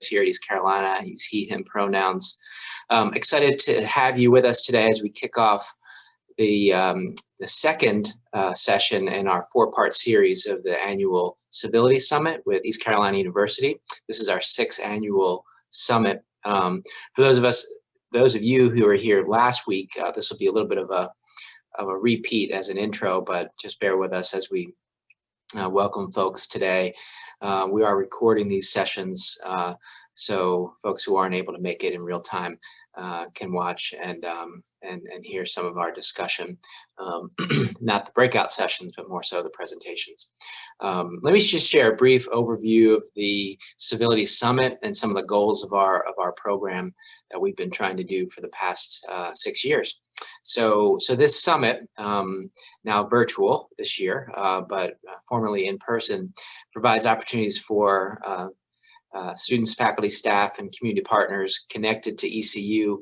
here at East Carolina. I use he, him pronouns. Excited to have you with us today as we kick off the second session in our four-part series of the Annual Civility Summit with East Carolina University. This is our 6th annual summit. For those of you who were here last week, this will be a little bit of a repeat as an intro, but just bear with us as we welcome folks today. We are recording these sessions, so folks who aren't able to make it in real time can watch and hear some of our discussion. Not the breakout sessions, but more so the presentations. Let me just share a brief overview of the Civility Summit and some of the goals of our program that we've been trying to do for the past 6 years. So this summit, now virtual this year, but formerly in person, provides opportunities for students, faculty, staff, and community partners connected to ECU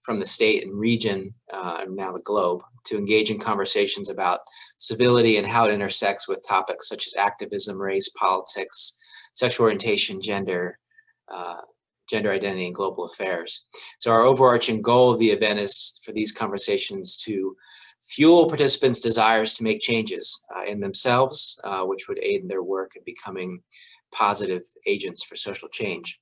from the state and region, and now the globe, to engage in conversations about civility and how it intersects with topics such as activism, race, politics, sexual orientation, gender identity, and global affairs. So our overarching goal of the event is for these conversations to fuel participants' desires to make changes in themselves, which would aid in their work in becoming positive agents for social change.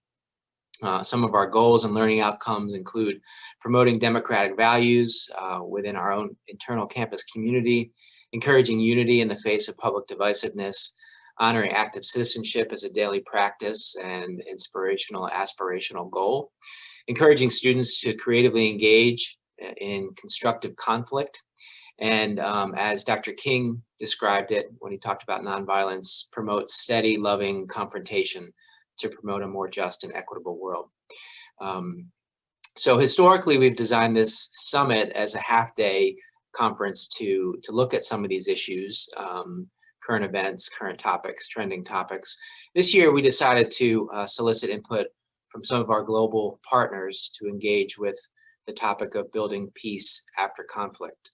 Some of our goals and learning outcomes include promoting democratic values within our own internal campus community, encouraging unity in the face of public divisiveness, honoring active citizenship as a daily practice and aspirational goal, encouraging students to creatively engage in constructive conflict, and as Dr. King described it when he talked about nonviolence, promote steady, loving confrontation to promote a more just and equitable world. So historically, we've designed this summit as a half-day conference to look at some of these issues, current events, current topics, trending topics. This year, we decided to solicit input from some of our global partners to engage with the topic of building peace after conflict,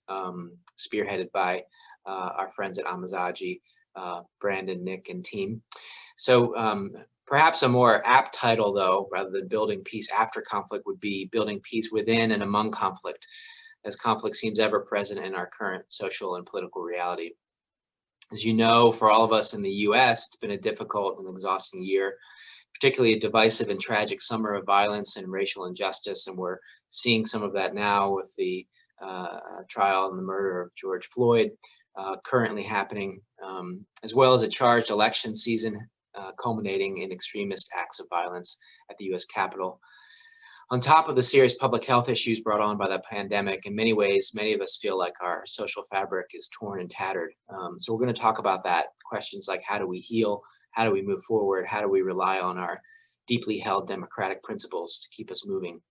spearheaded by our friends at Amizade, Brandon, Nick, and team. So perhaps a more apt title, though, rather than building peace after conflict, would be building peace within and among conflict, as conflict seems ever present in our current social and political reality. As you know, for all of us in the US, it's been a difficult and exhausting year, particularly a divisive and tragic summer of violence and racial injustice, and we're seeing some of that now with the trial and the murder of George Floyd currently happening, as well as a charged election season culminating in extremist acts of violence at the US Capitol. On top of the serious public health issues brought on by the pandemic, in many ways, many of us feel like our social fabric is torn and tattered. So we're going to talk about that. Questions like, how do we heal? How do we move forward? How do we rely on our deeply held democratic principles to keep us moving?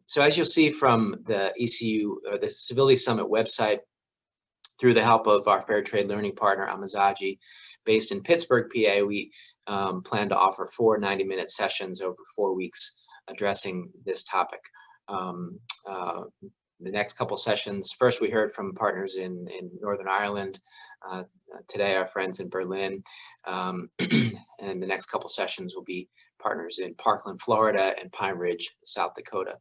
So as you'll see from the ECU, or the Civility Summit website, through the help of our Fair Trade Learning partner, Amizade, based in Pittsburgh, PA, we plan to offer 4 90-minute sessions over 4 weeks addressing this topic. The next couple sessions, first we heard from partners in Northern Ireland, today our friends in Berlin, and the next couple sessions will be partners in Parkland, Florida, and Pine Ridge, South Dakota.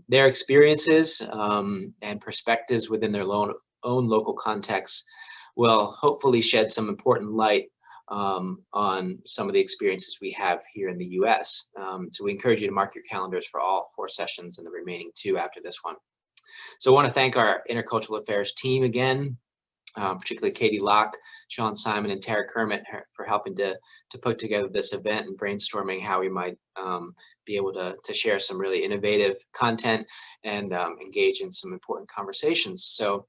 Their experiences and perspectives within their own local contexts will hopefully shed some important light on some of the experiences we have here in the US. So we encourage you to mark your calendars for all 4 sessions and the remaining 2 after this one. So I want to thank our Intercultural Affairs team again, particularly Katie Locke, Sean Simon, and Tara Kermit for helping to put together this event and brainstorming how we might be able to share some really innovative content and engage in some important conversations. So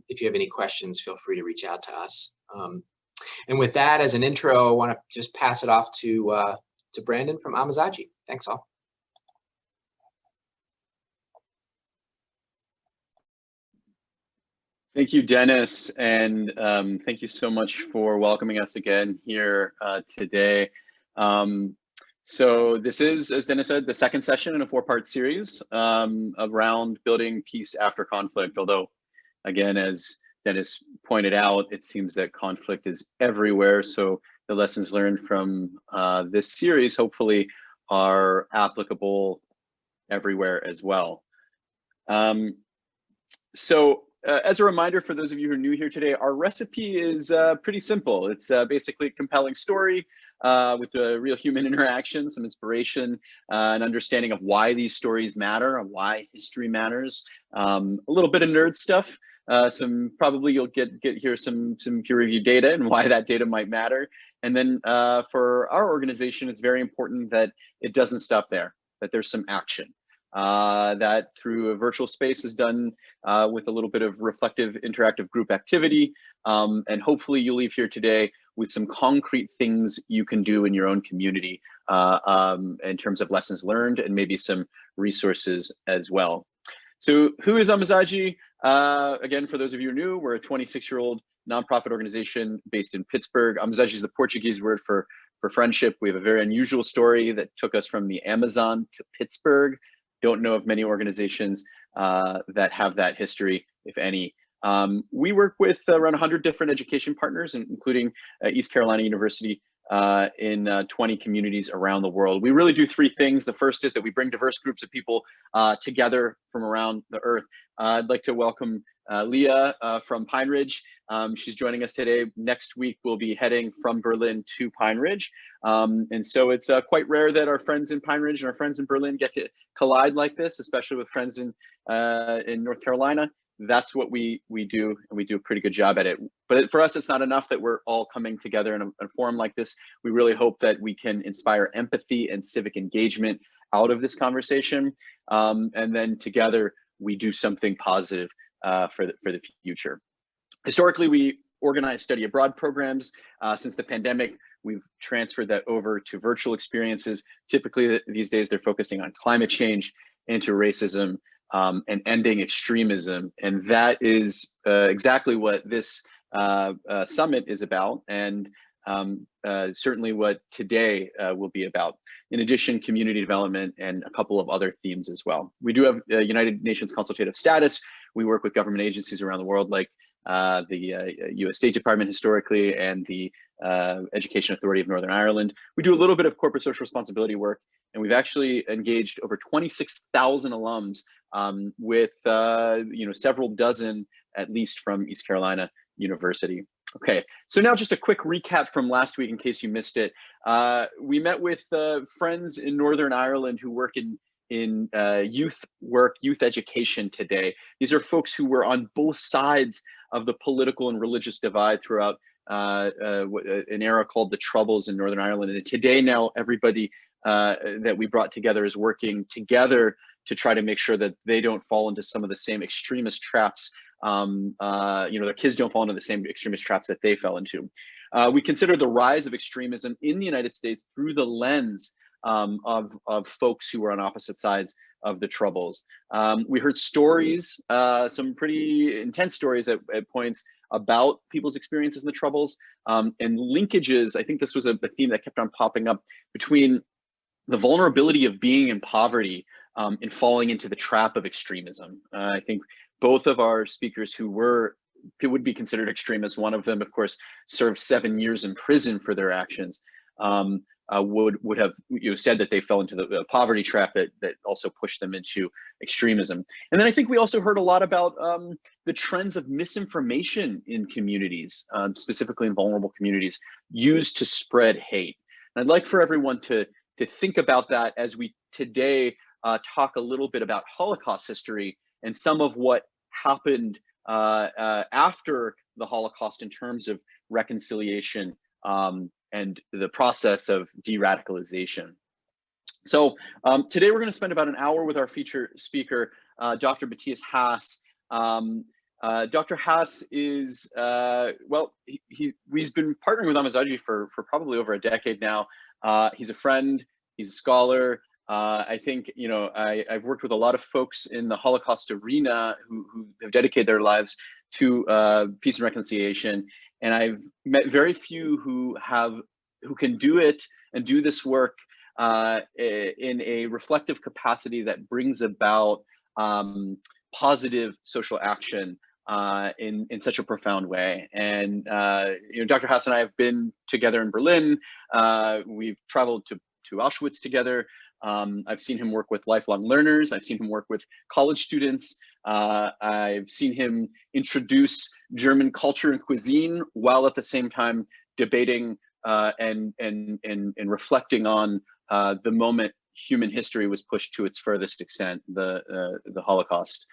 if you have any questions, feel free to reach out to us. And with that as an intro, I want to just pass it off to Brandon from Amizade. Thanks all. Thank you, Dennis, and thank you so much for welcoming us again here today. So this is, as Dennis said, the 2nd session in a 4-part series around building peace after conflict, although, again, as Dennis pointed out, it seems that conflict is everywhere. So the lessons learned from this series hopefully are applicable everywhere as well. As a reminder for those of you who are new here today, our recipe is pretty simple. It's basically a compelling story with a real human interaction, some inspiration, an understanding of why these stories matter and why history matters. A little bit of nerd stuff. Probably you'll get here some peer reviewed data and why that data might matter. And then for our organization, it's very important that it doesn't stop there, that there's some action. That through a virtual space is done with a little bit of reflective, interactive group activity. And hopefully you'll leave here today with some concrete things you can do in your own community in terms of lessons learned and maybe some resources as well. So who is Amizade? Again, for those of you who are new, we're a 26-year-old nonprofit organization based in Pittsburgh. Amizade is the Portuguese word for friendship. We have a very unusual story that took us from the Amazon to Pittsburgh. Don't know of many organizations that have that history, if any. We work with around 100 different education partners, including East Carolina University in 20 communities around the world. We really do three things. The first is that we bring diverse groups of people together from around the earth. I'd like to welcome Leah from Pine Ridge. She's joining us today. Next week, we'll be heading from Berlin to Pine Ridge. And so it's quite rare that our friends in Pine Ridge and our friends in Berlin get to collide like this, especially with friends in North Carolina. That's what we do, and we do a pretty good job at it. But for us, it's not enough that we're all coming together in a forum like this. We really hope that we can inspire empathy and civic engagement out of this conversation. And then together, we do something positive for the future. Historically, we organize study abroad programs. Since the pandemic, we've transferred that over to virtual experiences. Typically, these days, they're focusing on climate change, anti-racism, and ending extremism. And that is exactly what this summit is about, and certainly what today will be about. In addition, community development and a couple of other themes as well. We do have United Nations consultative status. We work with government agencies around the world, like the US State Department historically, and the Education Authority of Northern Ireland. We do a little bit of corporate social responsibility work, and we've actually engaged over 26,000 alums with several dozen at least from East Carolina University. Okay, so now just a quick recap from last week in case you missed it. We met with friends in Northern Ireland who work in youth education today. These are folks who were on both sides of the political and religious divide throughout an era called the Troubles in Northern Ireland. And today now everybody that we brought together is working together to try to make sure that they don't fall into some of the same extremist traps. Their kids don't fall into the same extremist traps that they fell into. We consider the rise of extremism in the United States through the lens of folks who were on opposite sides of the Troubles. We heard stories, some pretty intense stories at points about people's experiences in the Troubles, and linkages. I think this was a theme that kept on popping up between the vulnerability of being in poverty and falling into the trap of extremism. I think both of our speakers who would be considered extremists, one of them, of course, served 7 years in prison for their actions, would have said that they fell into the poverty trap that also pushed them into extremism. And then I think we also heard a lot about the trends of misinformation in communities, specifically in vulnerable communities, used to spread hate. And I'd like for everyone to think about that as we today talk a little bit about Holocaust history and some of what happened after the Holocaust in terms of reconciliation and the process of de-radicalization. So today we're going to spend about an hour with our featured speaker, Dr. Matthias Haas. Dr. Haas is, he's been partnering with Amizade for probably over a decade now. He's a friend, he's a scholar. I think, I've worked with a lot of folks in the Holocaust arena who have dedicated their lives to peace and reconciliation. And I've met very few who can do it and do this work in a reflective capacity that brings about positive social action in such a profound way. And Dr. Haas and I have been together in Berlin. We've traveled to Auschwitz together. I've seen him work with lifelong learners. I've seen him work with college students. I've seen him introduce German culture and cuisine while at the same time debating and reflecting on the moment human history was pushed to its furthest extent, the Holocaust.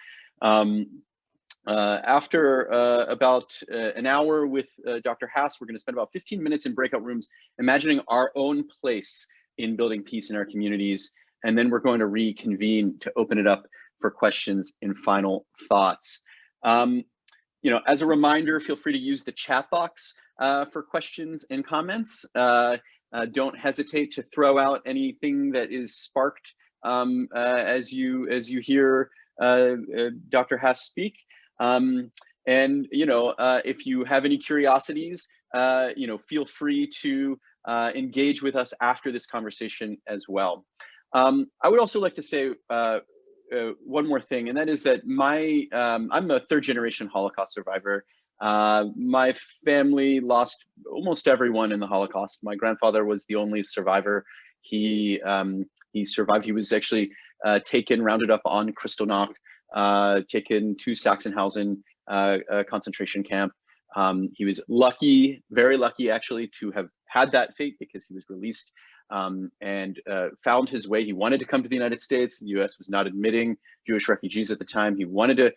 After about an hour with Dr. Haas, we're going to spend about 15 minutes in breakout rooms imagining our own place in building peace in our communities, and then we're going to reconvene to open it up for questions and final thoughts. As a reminder, feel free to use the chat box for questions and comments. Don't hesitate to throw out anything that is sparked as you hear Dr. Haas speak. If you have any curiosities, feel free to engage with us after this conversation as well. I would also like to say one more thing, and that is that I'm a third-generation Holocaust survivor. My family lost almost everyone in the Holocaust. My grandfather was the only survivor. He survived. He was actually rounded up on Kristallnacht, taken to Sachsenhausen concentration camp. He was lucky, very lucky actually, to have had that fate because he was released and found his way. He wanted to come to the United States. The US was not admitting Jewish refugees at the time. He wanted to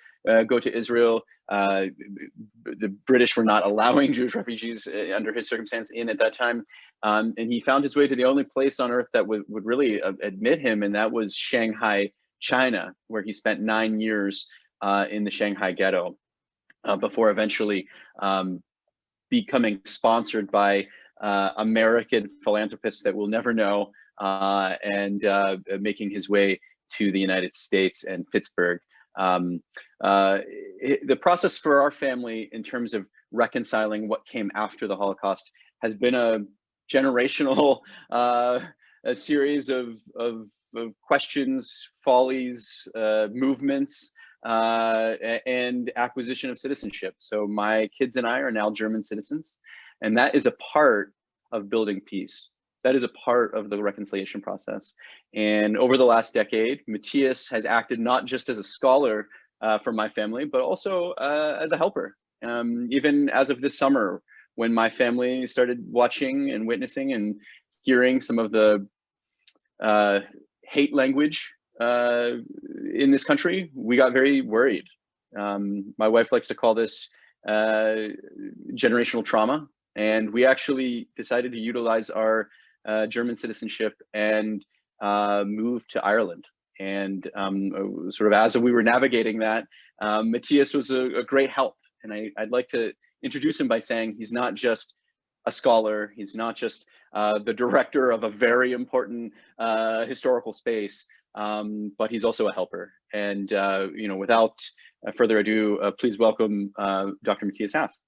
go to Israel. The British were not allowing Jewish refugees under his circumstance in at that time. And he found his way to the only place on earth that would really admit him, and that was Shanghai, China, where he spent 9 years in the Shanghai ghetto before eventually becoming sponsored by American philanthropists that we'll never know, and making his way to the United States and Pittsburgh. The process for our family in terms of reconciling what came after the Holocaust has been a generational a series of questions, follies, movements, and acquisition of citizenship. So my kids and I are now German citizens, and that is a part of building peace. That is a part of the reconciliation process. And over the last decade, Matthias has acted not just as a scholar for my family, but also as a helper. Even as of this summer, when my family started watching and witnessing and hearing some of the hate language in this country, we got very worried. My wife likes to call this generational trauma. And we actually decided to utilize our German citizenship and move to Ireland. And sort of as we were navigating that, Matthias was a great help. And I'd like to introduce him by saying he's not just a scholar, he's not just the director of a very important historical space, but he's also a helper. And without further ado, please welcome Dr. Matthias Haas.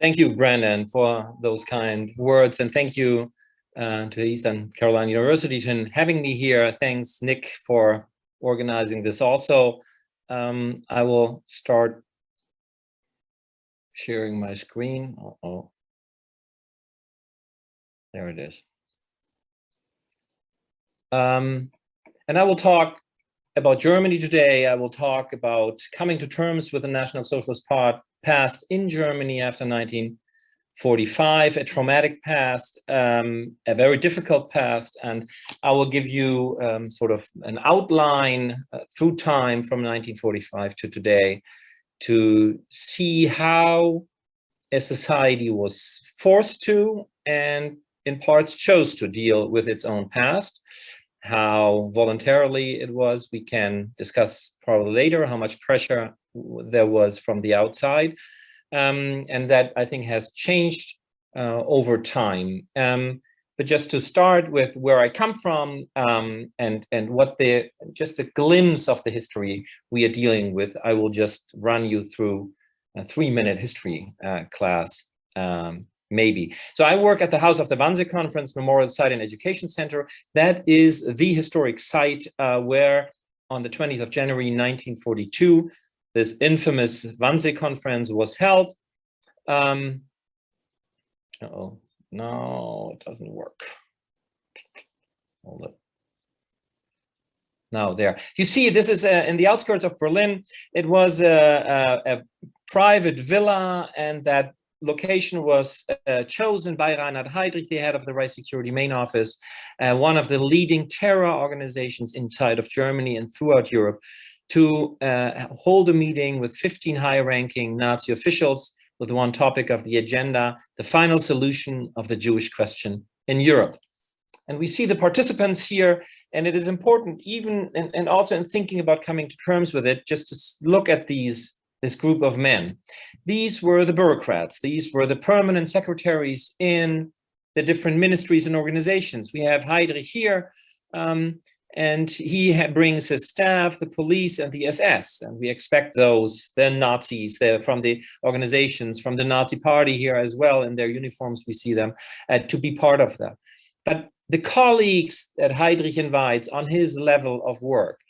Thank you, Brandon, for those kind words, and thank you to Eastern Carolina University for having me here. Thanks, Nick, for organizing this also. I will start sharing my screen. There it is. And I will talk about Germany today. I will talk about coming to terms with the National Socialist past in Germany after 1945, a traumatic past, a very difficult past, and I will give you sort of an outline through time from 1945 to today to see how a society was forced to and in parts chose to deal with its own past, how voluntarily it was. We can discuss probably later how much pressure there was from the outside, and that I think has changed over time. But just to start with where I come from and what just a glimpse of the history we are dealing with, I will just run you through a 3-minute history class, maybe. So I work at the House of the Wannsee Conference Memorial Site and Education Center. That is the historic site where on the 20th of January 1942, this infamous Wannsee Conference was held. No, it doesn't work. Hold up. Now there. You see, this is in the outskirts of Berlin. It was a private villa, and that location was chosen by Reinhard Heydrich, the head of the Reich Security Main Office, one of the leading terror organizations inside of Germany and throughout Europe, to hold a meeting with 15 high-ranking Nazi officials with one topic of the agenda: the final solution of the Jewish question in Europe. And we see the participants here, and it is important, even and also in thinking about coming to terms with it, just to look at this group of men. These were the bureaucrats. These were the permanent secretaries in the different ministries and organizations. We have Heydrich here, and he brings his staff, the police and the SS, and we expect those, the Nazis, from the organizations, from the Nazi party here as well, in their uniforms, we see them, to be part of that. But the colleagues that Heydrich invites on his level of work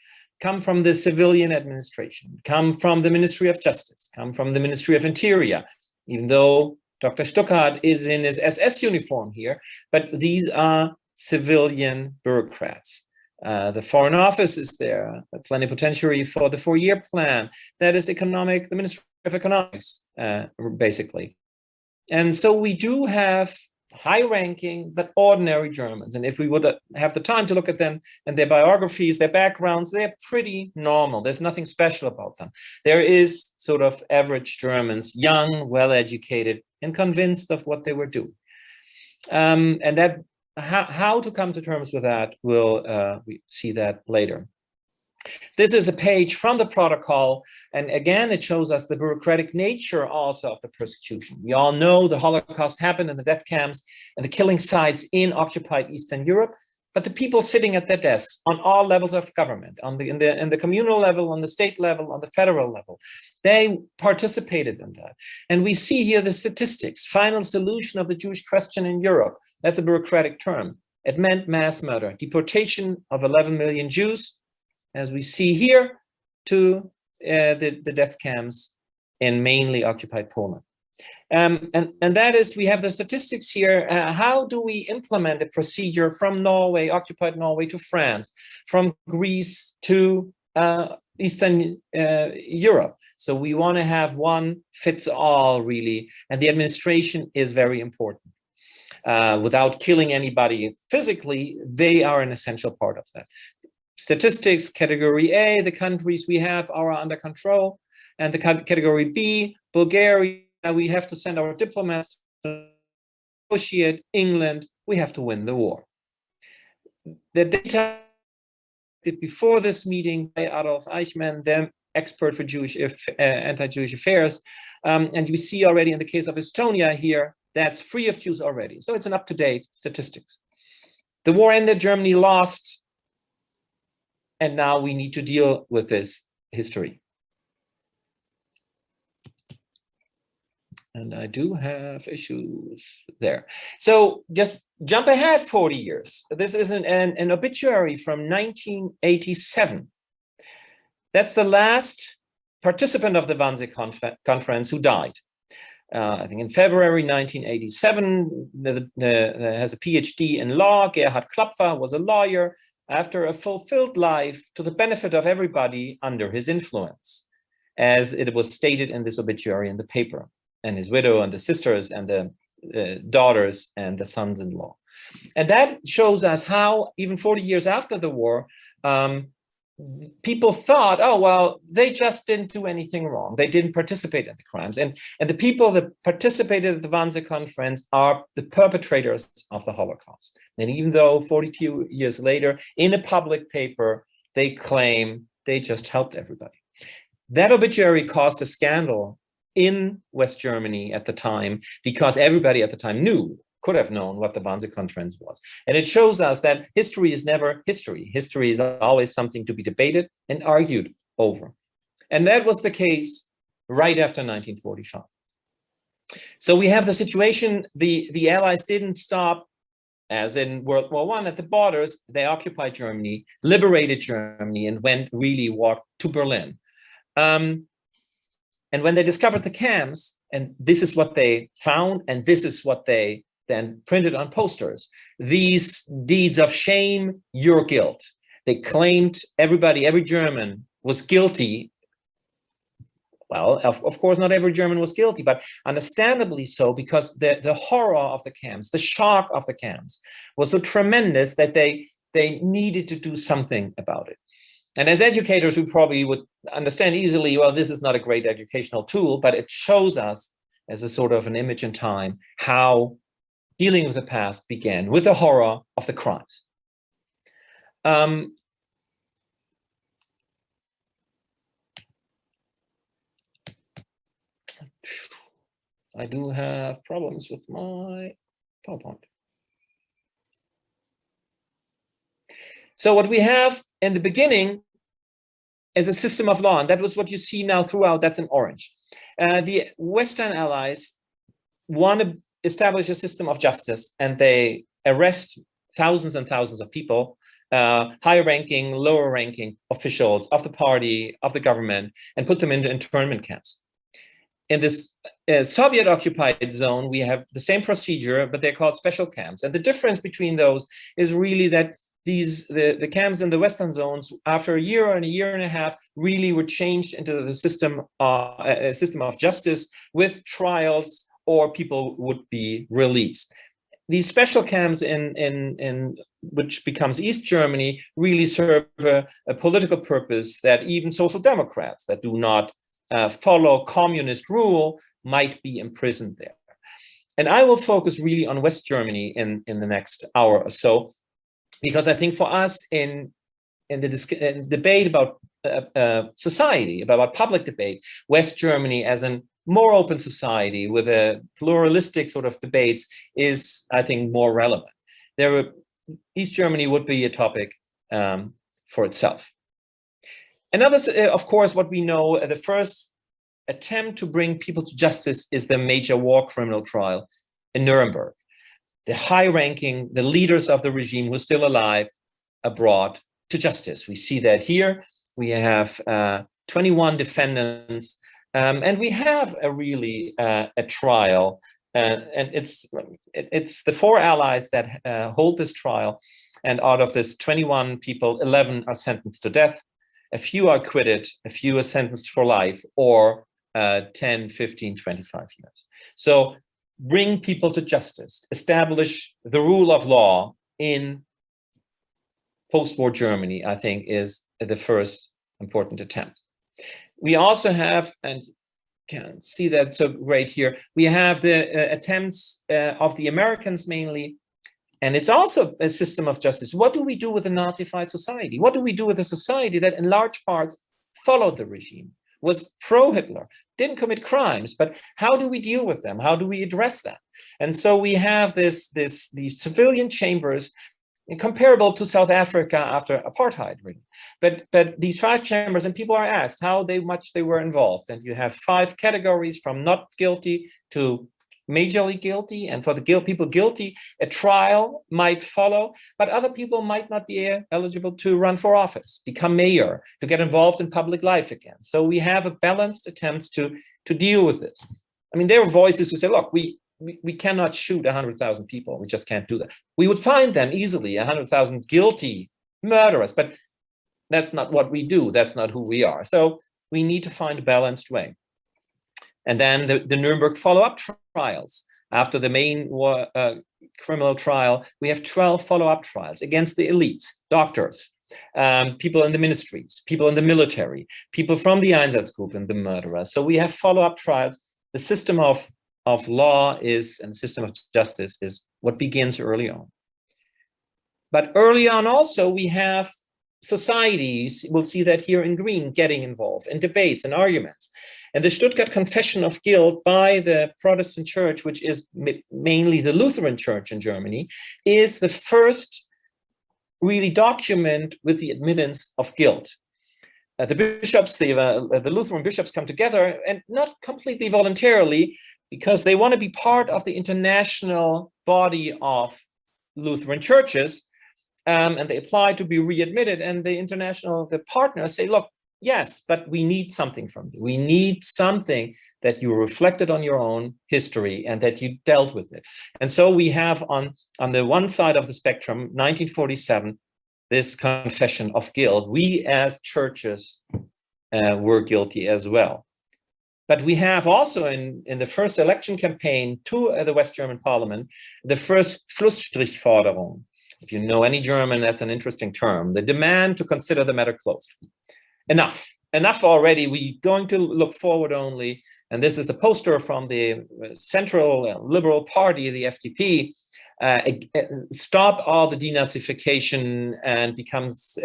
come from the civilian administration, come from the Ministry of Justice, come from the Ministry of Interior, even though Dr. Stuckart is in his SS uniform here, but these are civilian bureaucrats. The Foreign Office is there, the plenipotentiary for the 4-year plan, that is the Ministry of Economics, basically. And so we do have high-ranking but ordinary Germans, and if we would have the time to look at them and their biographies, their backgrounds, they're pretty normal. There's nothing special about them. There is sort of average Germans, young, well-educated, and convinced of what they were doing. And that how to come to terms with that, we see that later. This is a page from the protocol, and again, it shows us the bureaucratic nature also of the persecution. We all know the Holocaust happened in the death camps and the killing sites in occupied Eastern Europe, but the people sitting at their desks on all levels of government, in the communal level, on the state level, on the federal level, they participated in that. And we see here the statistics: final solution of the Jewish question in Europe. That's a bureaucratic term. It meant mass murder, deportation of 11 million Jews, as we see here, to the death camps in mainly occupied Poland. And that is, we have the statistics here. How do we implement a procedure from Norway, occupied Norway, to France, from Greece to Eastern Europe? So we want to have one fits all, really, and the administration is very important. Without killing anybody physically, they are an essential part of that. Statistics, category A, the countries we have are under control, and the category B, Bulgaria, we have to send our diplomats to negotiate. England, we have to win the war. The data before this meeting by Adolf Eichmann, the expert for anti-Jewish affairs, and you see already in the case of Estonia here, that's free of Jews already. So it's an up-to-date statistics. The war ended, Germany lost, and now we need to deal with this history. And I do have issues there. So just jump ahead 40 years. This is an obituary from 1987. That's the last participant of the Wannsee Conference who died. I think in February 1987, has a PhD in law. Gerhard Klapfer was a lawyer after a fulfilled life to the benefit of everybody under his influence, as it was stated in this obituary in the paper, and his widow and the sisters and the daughters and the sons-in-law. And that shows us how, even 40 years after the war, people thought, oh, well, they just didn't do anything wrong. They didn't participate in the crimes. And the people that participated at the Wannsee Conference are the perpetrators of the Holocaust. And even though 42 years later, in a public paper, they claim they just helped everybody. That obituary caused a scandal in West Germany at the time, because everybody at the time could have known what the Wannsee Conference was. And it shows us that history is never history. History is always something to be debated and argued over. And that was the case right after 1945. So we have the situation, the Allies didn't stop as in World War I, at the borders, they occupied Germany, liberated Germany, and walked to Berlin. And when they discovered the camps, and this is what they found, and this is what they then printed on posters, these deeds of shame, your guilt. They claimed every German was guilty. Well, of course, not every German was guilty, but understandably so, because the horror of the camps, the shock of the camps was so tremendous that they needed to do something about it. And as educators, we probably would understand easily, well, this is not a great educational tool, but it shows us as a sort of an image in time how dealing with the past began with the horror of the crimes. I do have problems with my PowerPoint. So what we have in the beginning is a system of law, and that was what you see now throughout, that's in orange. The Western Allies want to establish a system of justice, and they arrest thousands and thousands of people, higher ranking, lower ranking officials of the party, of the government, and put them into internment camps. In this Soviet occupied zone, we have the same procedure, but they're called special camps. And the difference between those is really that the camps in the Western zones, after a year and a half, really were changed into the system, a system of justice with trials, or people would be released. These special camps in which becomes East Germany really serve a political purpose that even social democrats that do not follow communist rule might be imprisoned there. And I will focus really on West Germany in the next hour or so, because I think for us in the debate about society, about public debate, West Germany as a more open society with a pluralistic sort of debates is, I think, more relevant. East Germany would be a topic for itself. Another, of course, what we know, the first attempt to bring people to justice is the major war criminal trial in Nuremberg. The high-ranking, the leaders of the regime who are still alive, are brought to justice. We see that here. We have 21 defendants, and we have a trial. And it's the 4 allies that hold this trial. And out of this 21 people, 11 are sentenced to death. A few are acquitted, a few are sentenced for life, or 10, 15, 25 years. So bring people to justice, establish the rule of law in post-war Germany, I think, is the first important attempt. We also have, and you can see that so great here, we have the attempts of the Americans mainly, and it's also a system of justice. What do we do with a Nazified society? What do we do with a society that in large parts followed the regime, was pro-Hitler, didn't commit crimes, but how do we deal with them? How do we address that? And so we have these civilian chambers comparable to South Africa after apartheid, really. But these 5 chambers, and people are asked how much they were involved. And you have 5 categories from not guilty to majorly guilty, and for the people guilty, a trial might follow, but other people might not be eligible to run for office, become mayor, to get involved in public life again. So we have a balanced attempts to deal with this. I mean, there are voices who say, look, we cannot shoot 100,000 people. We just can't do that. We would find them easily, 100,000 guilty murderers, but that's not what we do. That's not who we are. So we need to find a balanced way. And then the Nuremberg follow-up trials. After the main criminal trial, we have 12 follow-up trials against the elites, doctors, people in the ministries, people in the military, people from the Einsatzgruppe and the murderers. So we have follow-up trials. The system of law is, and the system of justice is what begins early on. But early on also, we have societies, we'll see that here in green, getting involved in debates and arguments. And the Stuttgart Confession of Guilt by the Protestant Church, which is mainly the Lutheran Church in Germany, is the first really document with the admittance of guilt. The bishops, the Lutheran bishops come together, and not completely voluntarily, because they want to be part of the international body of Lutheran churches, and they apply to be readmitted, and the partners say, look, yes, but we need something from you. We need something that you reflected on your own history and that you dealt with it. And so we have on the one side of the spectrum, 1947, this confession of guilt. We as churches were guilty as well. But we have also in the first election campaign to the West German parliament, the first Schlussstrichforderung. If you know any German, that's an interesting term. The demand to consider the matter closed. Enough already. We're going to look forward only. And this is the poster from the Central Liberal Party, the FDP. Stop all the denazification and becomes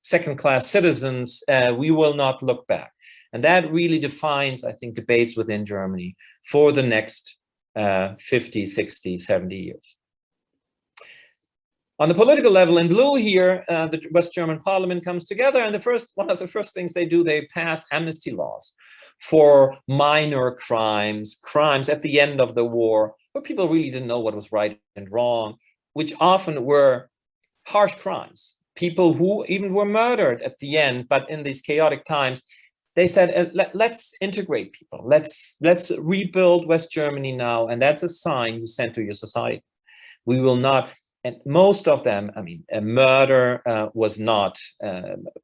second-class citizens. We will not look back. And that really defines, I think, debates within Germany for the next 50, 60, 70 years. On the political level, in blue here, the West German parliament comes together, and one of the first things they do, they pass amnesty laws for minor crimes at the end of the war, where people really didn't know what was right and wrong, which often were harsh crimes. People who even were murdered at the end, but in these chaotic times, they said, let's integrate people. Let's rebuild West Germany now, and that's a sign you send to your society. We will not. And most of them, I mean, a murder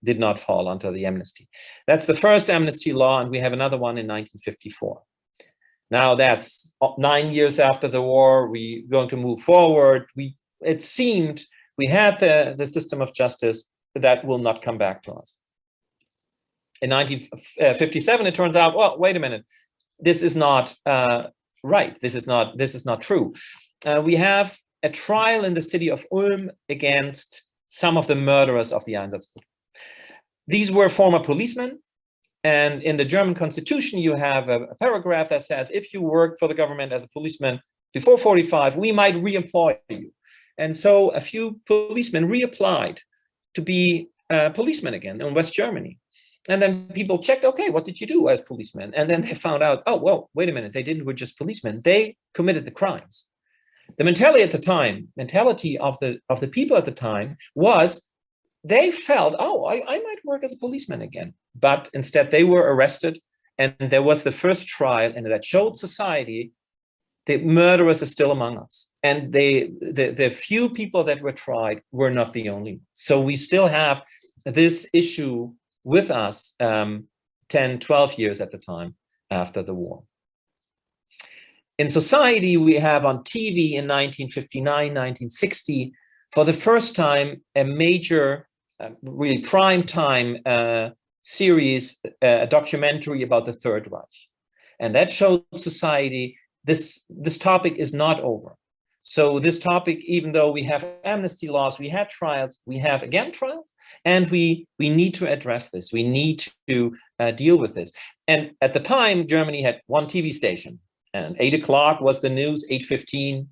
did not fall under the amnesty. That's the first amnesty law, and we have another one in 1954. Now that's 9 years after the war. We're going to move forward. It seemed we had the system of justice that will not come back to us. In 1957, it turns out, well, wait a minute, this is not right. This is not true. We have a trial in the city of Ulm against some of the murderers of the Einsatzgruppe. These were former policemen, and in the German constitution, you have a paragraph that says, if you worked for the government as a policeman before 45, we might reemploy you. And so a few policemen reapplied to be policemen again in West Germany. And then people checked, okay, what did you do as policemen? And then they found out, oh, well, wait a minute, they didn't were just policemen. They committed the crimes. The mentality of the people at the time was they felt, oh, I might work as a policeman again. But instead they were arrested, and there was the first trial, and that showed society the murderers are still among us. And the few people that were tried were not the only ones. So we still have this issue with us 10, 12 years at the time after the war. In society, we have on TV in 1959, 1960, for the first time, a major, really prime time series, a documentary about the Third Reich. And that showed society this topic is not over. So this topic, even though we have amnesty laws, we had trials, we have again trials, and we need to address this. We need to deal with this. And at the time, Germany had one TV station. And 8 o'clock was the news, 8:15,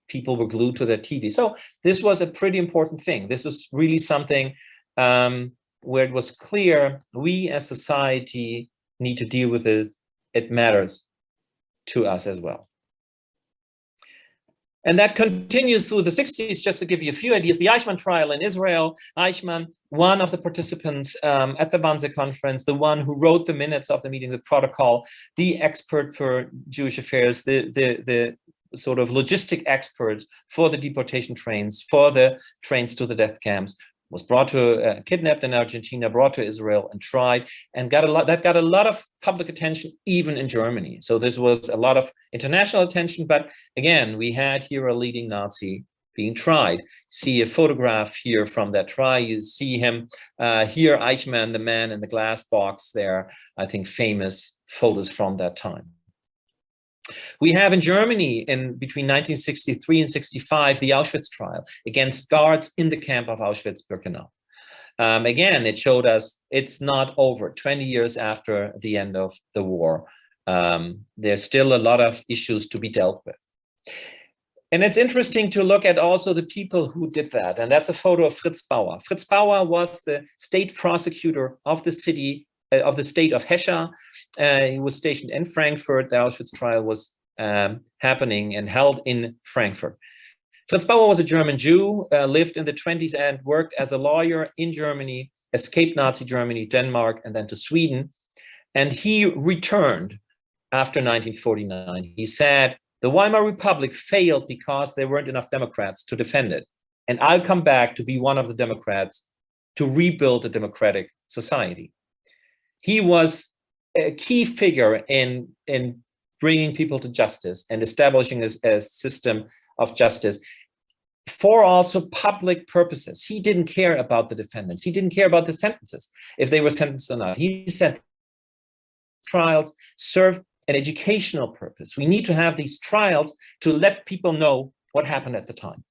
people were glued to their TV. So this was a pretty important thing. This is really something where it was clear we as society need to deal with it. It matters to us as well. And that continues through the 60s, just to give you a few ideas. The Eichmann trial in Israel, Eichmann, one of the participants at the Wannsee conference, the one who wrote the minutes of the meeting, the protocol, the expert for Jewish affairs, the sort of logistic experts for the deportation trains, for the trains to the death camps, was brought to, kidnapped in Argentina, brought to Israel and tried, and got a lot of public attention, even in Germany. So this was a lot of international attention, but again, we had here a leading Nazi being tried. See a photograph here from that trial. You see him here, Eichmann, the man in the glass box there, I think famous photos from that time. We have in Germany between 1963 and 65, the Auschwitz trial against guards in the camp of Auschwitz-Birkenau. Again, it showed us it's not over. 20 years after the end of the war, there's still a lot of issues to be dealt with. And it's interesting to look at also the people who did that. And that's a photo of Fritz Bauer. Fritz Bauer was the state prosecutor of the city, of the state of Hesse. He was stationed in Frankfurt. The Auschwitz trial was happening and held in Frankfurt. Fritz Bauer was a German Jew, lived in the 20s and worked as a lawyer in Germany, escaped Nazi Germany, Denmark, and then to Sweden. And he returned after 1949. He said, the Weimar Republic failed because there weren't enough Democrats to defend it. And I'll come back to be one of the Democrats to rebuild a democratic society. He was a key figure in bringing people to justice and establishing a system of justice for also public purposes. He didn't care about the defendants. He didn't care about the sentences, if they were sentenced or not. He said trials serve an educational purpose. We need to have these trials to let people know what happened at the time.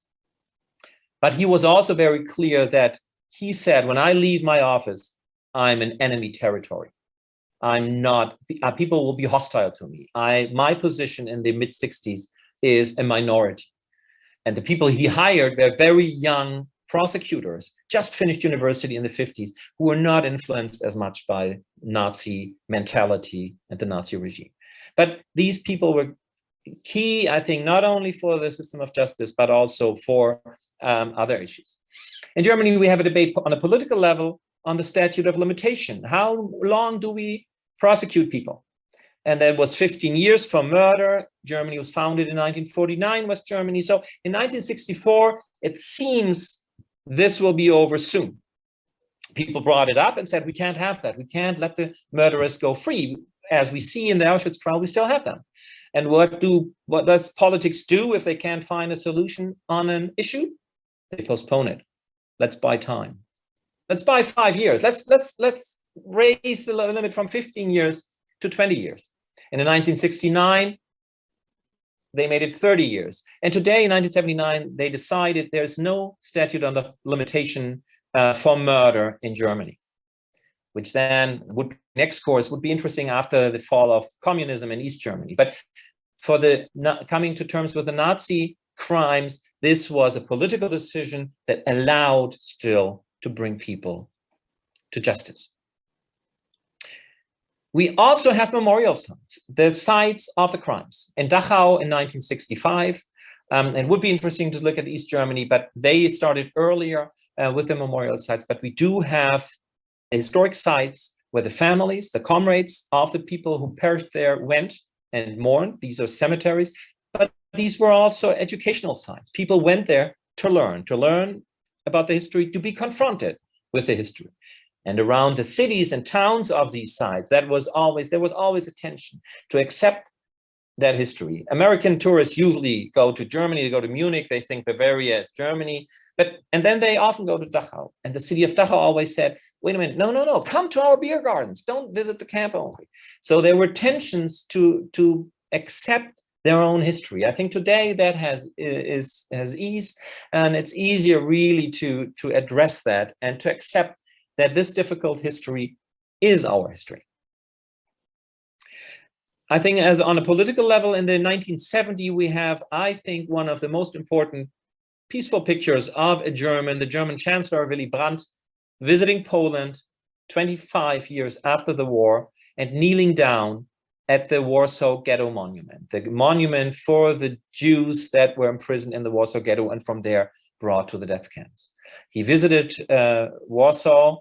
But he was also very clear that he said, when I leave my office, I'm in enemy territory. I'm not, people will be hostile to me. My position in the mid-60s is a minority. And the people he hired were very young prosecutors, just finished university in the 50s, who were not influenced as much by Nazi mentality and the Nazi regime. But these people were key, I think, not only for the system of justice, but also for other issues. In Germany, we have a debate on a political level on the statute of limitation. How long do we prosecute people? And that was 15 years for murder. Germany was founded in 1949, West Germany. So in 1964, it seems this will be over soon. People brought it up and said, we can't have that. We can't let the murderers go free. As we see in the Auschwitz trial, we still have them. And what does politics do if they can't find a solution on an issue? They postpone it. Let's buy time. Let's buy 5 years. Let's raise the limit from 15 years to 20 years. And in 1969, they made it 30 years. And today, in 1979, they decided there's no statute of limitation for murder in Germany, which then would, next course would be interesting after the fall of communism in East Germany. But for the coming to terms with the Nazi crimes, this was a political decision that allowed still to bring people to justice. We also have memorial sites, the sites of the crimes. In Dachau in 1965, it would be interesting to look at East Germany, but they started earlier with the memorial sites. But we do have historic sites where the families, the comrades of the people who perished there went and mourned. These are cemeteries, but these were also educational sites. People went there to learn about the history, to be confronted with the history. And around the cities and towns of these sites, there was always a tension to accept that history. American tourists usually go to Germany, they go to Munich, they think Bavaria is Germany, and then they often go to Dachau. And the city of Dachau always said, wait a minute, no, come to our beer gardens, don't visit the camp only. So there were tensions to accept their own history. I think today that has eased, and it's easier really to address that and to accept that this difficult history is our history. I think as on a political level in the 1970s, we have, I think, one of the most important peaceful pictures of the German Chancellor Willy Brandt visiting Poland 25 years after the war and kneeling down at the Warsaw Ghetto Monument, the monument for the Jews that were imprisoned in the Warsaw Ghetto and from there brought to the death camps. He visited Warsaw.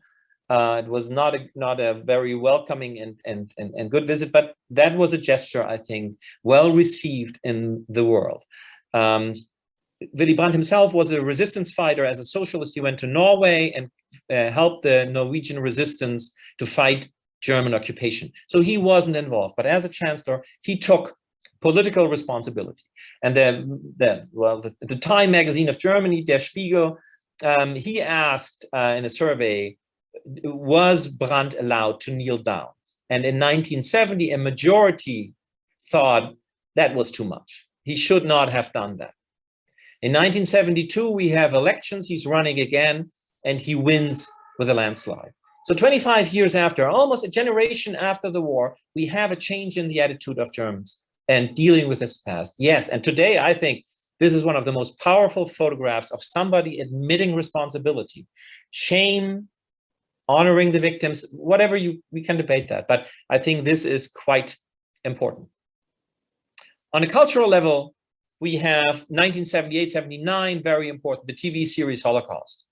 It was not a very welcoming and good visit, but that was a gesture, I think, well received in the world. Willy Brandt himself was a resistance fighter. As a socialist, he went to Norway and helped the Norwegian resistance to fight German occupation. So he wasn't involved, but as a chancellor, he took political responsibility. And the Time magazine of Germany, Der Spiegel, he asked in a survey, was Brandt allowed to kneel down? And in 1970, a majority thought that was too much. He should not have done that. In 1972, we have elections. He's running again, and he wins with a landslide. So 25 years after, almost a generation after the war, we have a change in the attitude of Germans and dealing with this past. Yes, and today I think this is one of the most powerful photographs of somebody admitting responsibility. Shame, honoring the victims, whatever we can debate that, but I think this is quite important. On a cultural level, we have 1978-79, very important, the TV series Holocaust.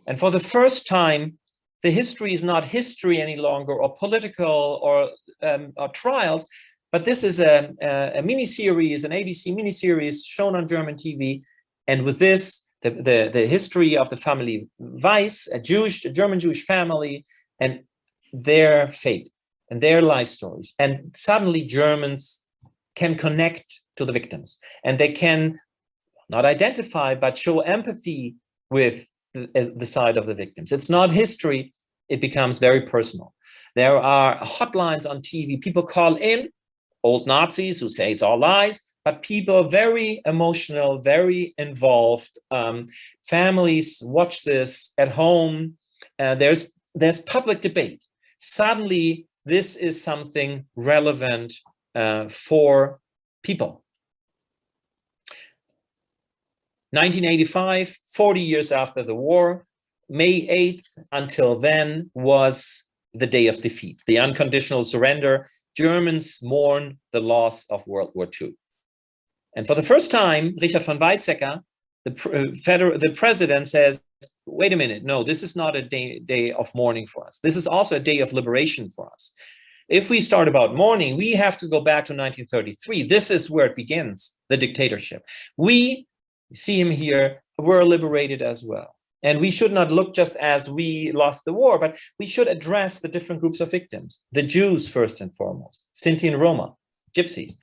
And for the first time, the history is not history any longer, or political, or trials, but this is a miniseries, an ABC miniseries shown on German TV. And with this, the history of the family Weiss, a German Jewish family, and their fate and their life stories. And suddenly Germans can connect to the victims, and they can not identify, but show empathy with the side of the victims. It's not history, it becomes very personal. There are hotlines on TV, people call in, old Nazis who say it's all lies, but people very emotional, very involved. Families watch this at home. There's public debate. Suddenly, this is something relevant for people. 1985, 40 years after the war, May 8th until then was the day of defeat, the unconditional surrender. Germans mourn the loss of World War II. And for the first time, Richard von Weizsäcker, the president, says, wait a minute, no, this is not a day of mourning for us. This is also a day of liberation for us. If we start about mourning, we have to go back to 1933. This is where it begins, the dictatorship. We see him here, were liberated as well. And we should not look just as we lost the war, but we should address the different groups of victims. The Jews, first and foremost, Sinti and Roma, Gypsies,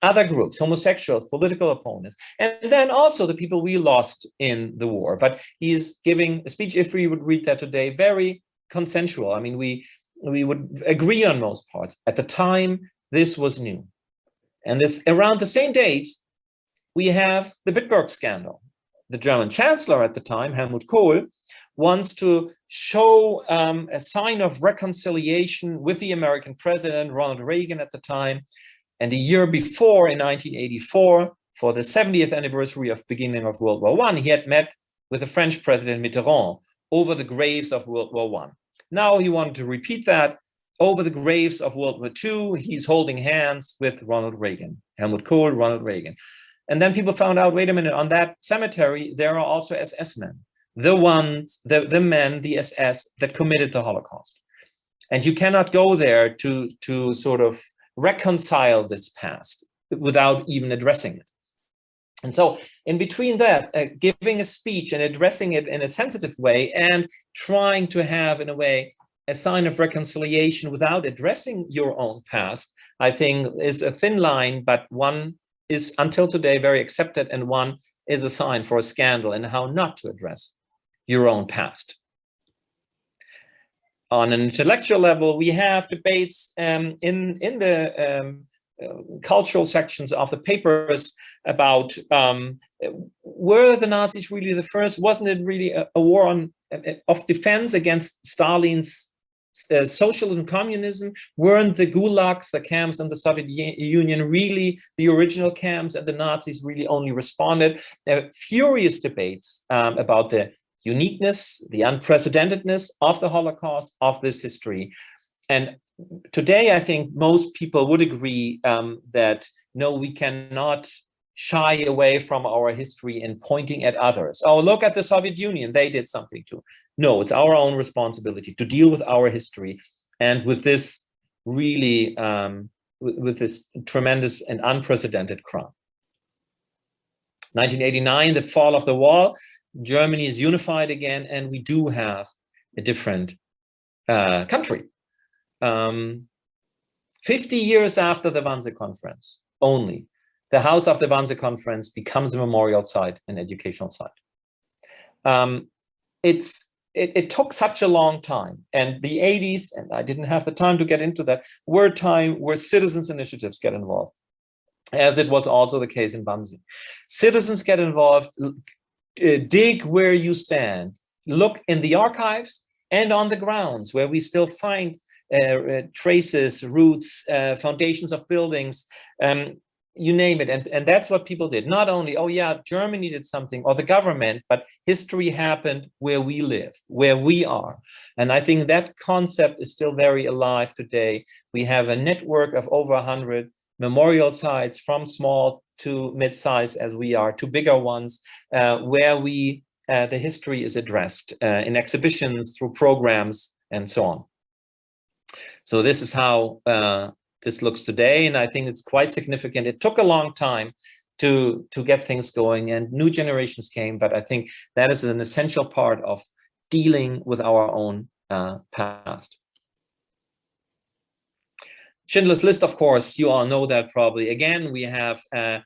other groups, homosexuals, political opponents, and then also the people we lost in the war. But he's giving a speech, if we would read that today, very consensual. I mean, we would agree on most parts. At the time, this was new. And this around the same dates, we have the Bitburg scandal. The German chancellor at the time, Helmut Kohl, wants to show a sign of reconciliation with the American president, Ronald Reagan at the time. And a year before, in 1984, for the 70th anniversary of beginning of World War I, he had met with the French president Mitterrand over the graves of World War I. Now he wanted to repeat that over the graves of World War II. He's holding hands with Ronald Reagan, Helmut Kohl, Ronald Reagan. And then people found out, wait a minute, on that cemetery, there are also SS men, the men, the SS that committed the Holocaust. And you cannot go there to sort of reconcile this past without even addressing it. And so in between that, giving a speech and addressing it in a sensitive way and trying to have, in a way, a sign of reconciliation without addressing your own past, I think is a thin line, but one is until today very accepted, and one is a sign for a scandal and how not to address your own past. On an intellectual level, we have debates in the cultural sections of the papers about were the Nazis really the first? Wasn't it really a war of defense against Stalin's socialism, communism? Weren't the gulags, the camps in the Soviet Union, really the original camps, and the Nazis really only responded? There are furious debates about the uniqueness, the unprecedentedness of the Holocaust, of this history. And today, I think most people would agree that no, we cannot shy away from our history in pointing at others. Oh, look at the Soviet Union, they did something too. No, it's our own responsibility to deal with our history and with this really, with this tremendous and unprecedented crime. 1989, the fall of the wall, Germany is unified again, and we do have a different country. 50 years after the Wannsee Conference, only, the house of the Wannsee Conference becomes a memorial site, an educational site. It took such a long time, and the 80s, and I didn't have the time to get into that, were a time where citizens' initiatives get involved, as it was also the case in Wannsee. Citizens get involved, dig where you stand, look in the archives and on the grounds where we still find traces, roots, foundations of buildings, you name it. And that's what people did. Not only, oh yeah, Germany did something, or the government, but history happened where we live, where we are. And I think that concept is still very alive today. We have a network of over 100 memorial sites, from small to mid-size as we are, to bigger ones, where the history is addressed in exhibitions, through programs, and so on. So this is how this looks today, and I think it's quite significant. It took a long time to get things going, and new generations came, but I think that is an essential part of dealing with our own past. Schindler's List, of course, you all know that probably. Again, we have a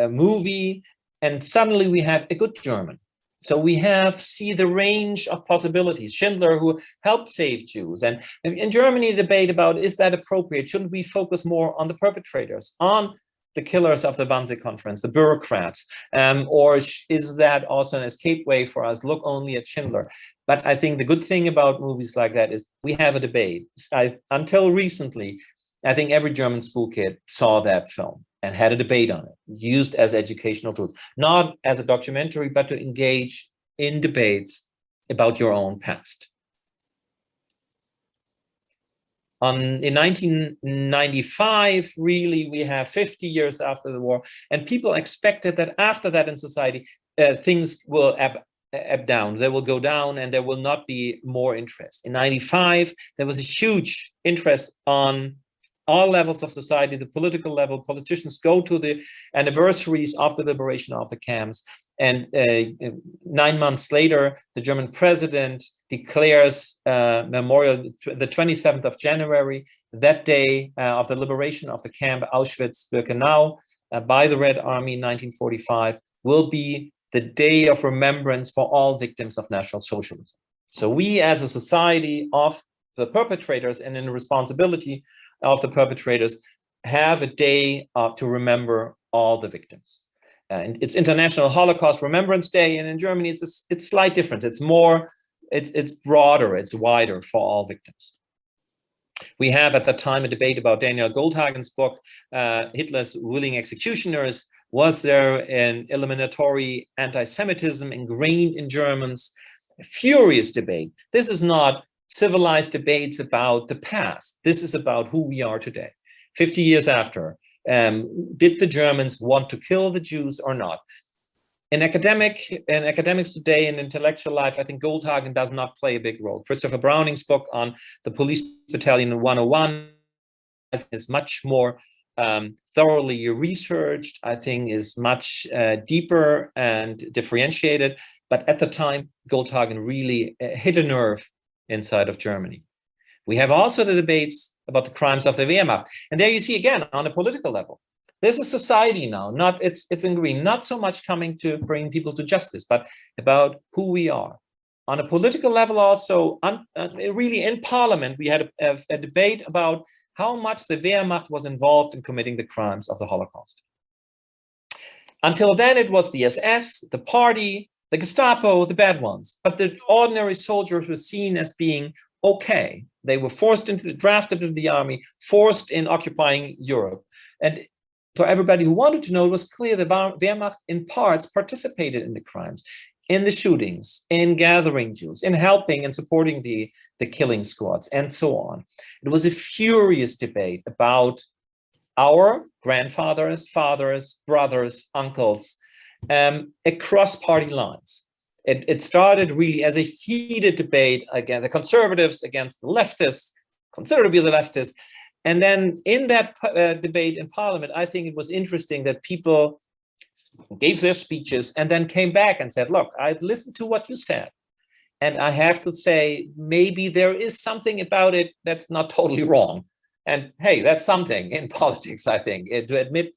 movie, and suddenly we have a good German. So we see the range of possibilities. Schindler, who helped save Jews. And in Germany, debate about, is that appropriate? Shouldn't we focus more on the perpetrators, on the killers of the Wannsee Conference, the bureaucrats? Or is that also an escape way for us? Look only at Schindler. But I think the good thing about movies like that is we have a debate. Until recently, I think every German school kid saw that film and had a debate on it, used as educational tools, not as a documentary, but to engage in debates about your own past. In 1995, really, we have 50 years after the war, and people expected that after that in society, things will ebb down, they will go down, and there will not be more interest. In 95, there was a huge interest on all levels of society, the political level. Politicians go to the anniversaries of the liberation of the camps, and 9 months later, the German president declares memorial, the 27th of January, that day of the liberation of the camp Auschwitz-Birkenau by the Red Army in 1945, will be the day of remembrance for all victims of National Socialism. So we, as a society of the perpetrators and in responsibility of the perpetrators, have a day to remember all the victims. And it's International Holocaust Remembrance Day, and in Germany it's slight different. It's more, it's broader, it's wider for all victims. We have at that time a debate about Daniel Goldhagen's book, Hitler's Willing Executioners. Was there an eliminatory anti-Semitism ingrained in Germans? A furious debate. This is not civilized debates about the past. This is about who we are today. 50 years after, did the Germans want to kill the Jews or not? In academics today, in intellectual life, I think Goldhagen does not play a big role. Christopher Browning's book on the Police Battalion 101 is much more thoroughly researched, I think is much deeper and differentiated. But at the time, Goldhagen really hit a nerve inside of Germany. We have also the debates about the crimes of the Wehrmacht. And there you see again, on a political level, there's a society now, it's in green, not so much coming to bring people to justice, but about who we are. On a political level also, really in parliament, we had a debate about how much the Wehrmacht was involved in committing the crimes of the Holocaust. Until then, it was the SS, the party, the Gestapo, the bad ones. But the ordinary soldiers were seen as being okay. They were drafted into the army, forced in occupying Europe. And for everybody who wanted to know, it was clear the Wehrmacht in parts participated in the crimes, in the shootings, in gathering Jews, in helping and supporting the killing squads, and so on. It was a furious debate about our grandfathers, fathers, brothers, uncles, across party lines. It started really as a heated debate against the conservatives, against the leftists, considered to be the leftists. And then in that debate in parliament, I think it was interesting that people gave their speeches and then came back and said, look, I've listened to what you said. And I have to say, maybe there is something about it that's not totally wrong. And hey, that's something in politics, I think, to admit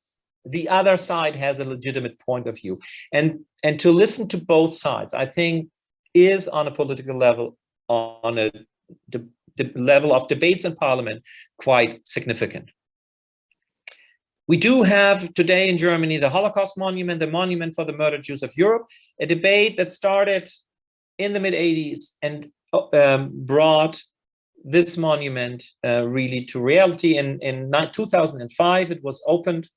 the other side has a legitimate point of view. And to listen to both sides, I think, is on a political level, on the level of debates in parliament, quite significant. We do have today in Germany the Holocaust Monument, the Monument for the Murdered Jews of Europe, a debate that started in the mid-80s and brought this monument really to reality. In 2005, it was opened.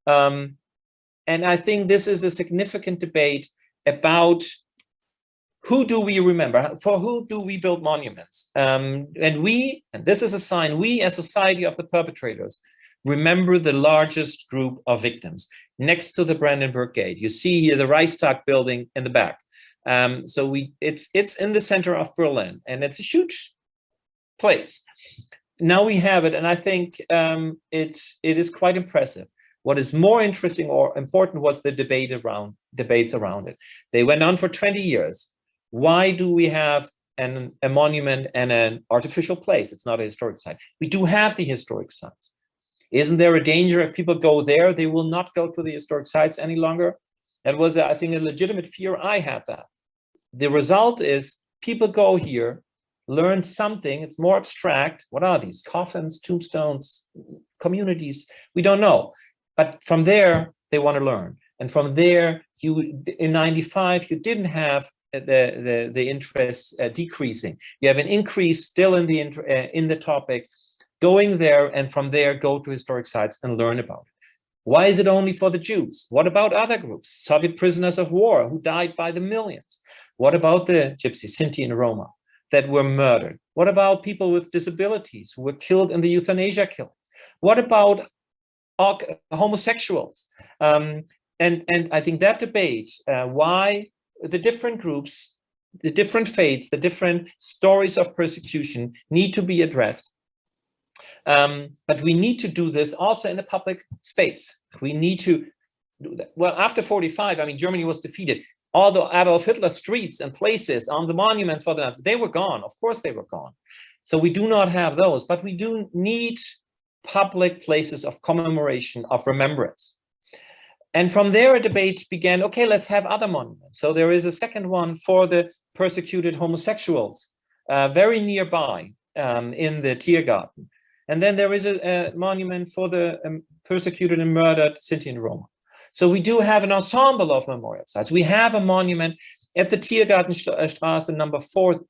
And I think this is a significant debate about who do we remember? For who do we build monuments? And this is a sign, we as society of the perpetrators, remember the largest group of victims next to the Brandenburg Gate. You see here the Reichstag building in the back. So it's in the center of Berlin, and it's a huge place. Now we have it, and I think it is quite impressive. What is more interesting or important was the debates around it. They went on for 20 years. Why do we have a monument and an artificial place? It's not a historic site. We do have the historic sites. Isn't there a danger if people go there, they will not go to the historic sites any longer? That was, I think, a legitimate fear. I had that. The result is people go here, learn something. It's more abstract. What are these? Coffins, tombstones, communities? We don't know. But from there, they want to learn. And from there, in 95, you didn't have the interest decreasing. You have an increase still in the topic, going there, and from there go to historic sites and learn about it. Why is it only for the Jews? What about other groups? Soviet prisoners of war who died by the millions? What about the Gypsy, Sinti, and Roma that were murdered? What about people with disabilities who were killed in the euthanasia killings? What about homosexuals? And I think that debate, why the different groups, the different faiths, the different stories of persecution need to be addressed. But we need to do this also in the public space. We need to do that. Well, after 45, I mean, Germany was defeated. All the Adolf Hitler streets and places on the monuments for the Nazis, they were gone. Of course they were gone. So we do not have those, but we do need public places of commemoration, of remembrance. And from there, a debate began, okay, let's have other monuments. So there is a second one for the persecuted homosexuals, very nearby in the Tiergarten. And then there is a monument for the persecuted and murdered Sinti and Roma. So we do have an ensemble of memorial sites. We have a monument at the Tiergartenstraße number 4,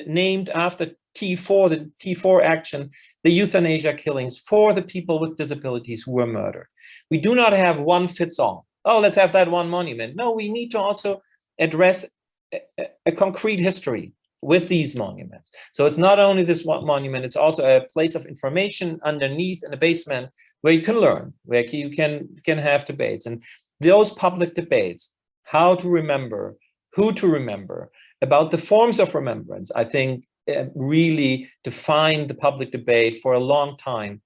named after T4, the T4 action, the euthanasia killings for the people with disabilities who were murdered. We do not have one fits all. Oh, let's have that one monument. No, we need to also address a concrete history with these monuments. So it's not only this one monument, it's also a place of information underneath in the basement where you can learn, where you can have debates. And those public debates, how to remember, who to remember, about the forms of remembrance, I think really defined the public debate for a long time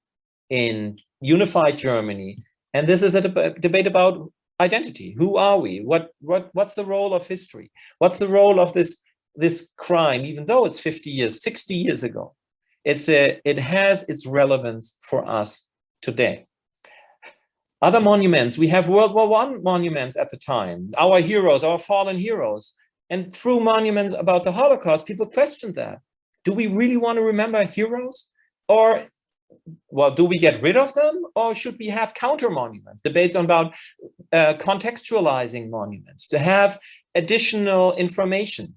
in unified Germany. And this is a debate about identity. Who are we? What's the role of history? What's the role of this crime, even though it's 50 years, 60 years ago? It has its relevance for us today. Other monuments, we have World War I monuments at the time, our heroes, our fallen heroes. And through monuments about the Holocaust, people questioned that. Do we really want to remember heroes? Or, well, do we get rid of them? Or should we have counter monuments? Debates about contextualizing monuments, to have additional information.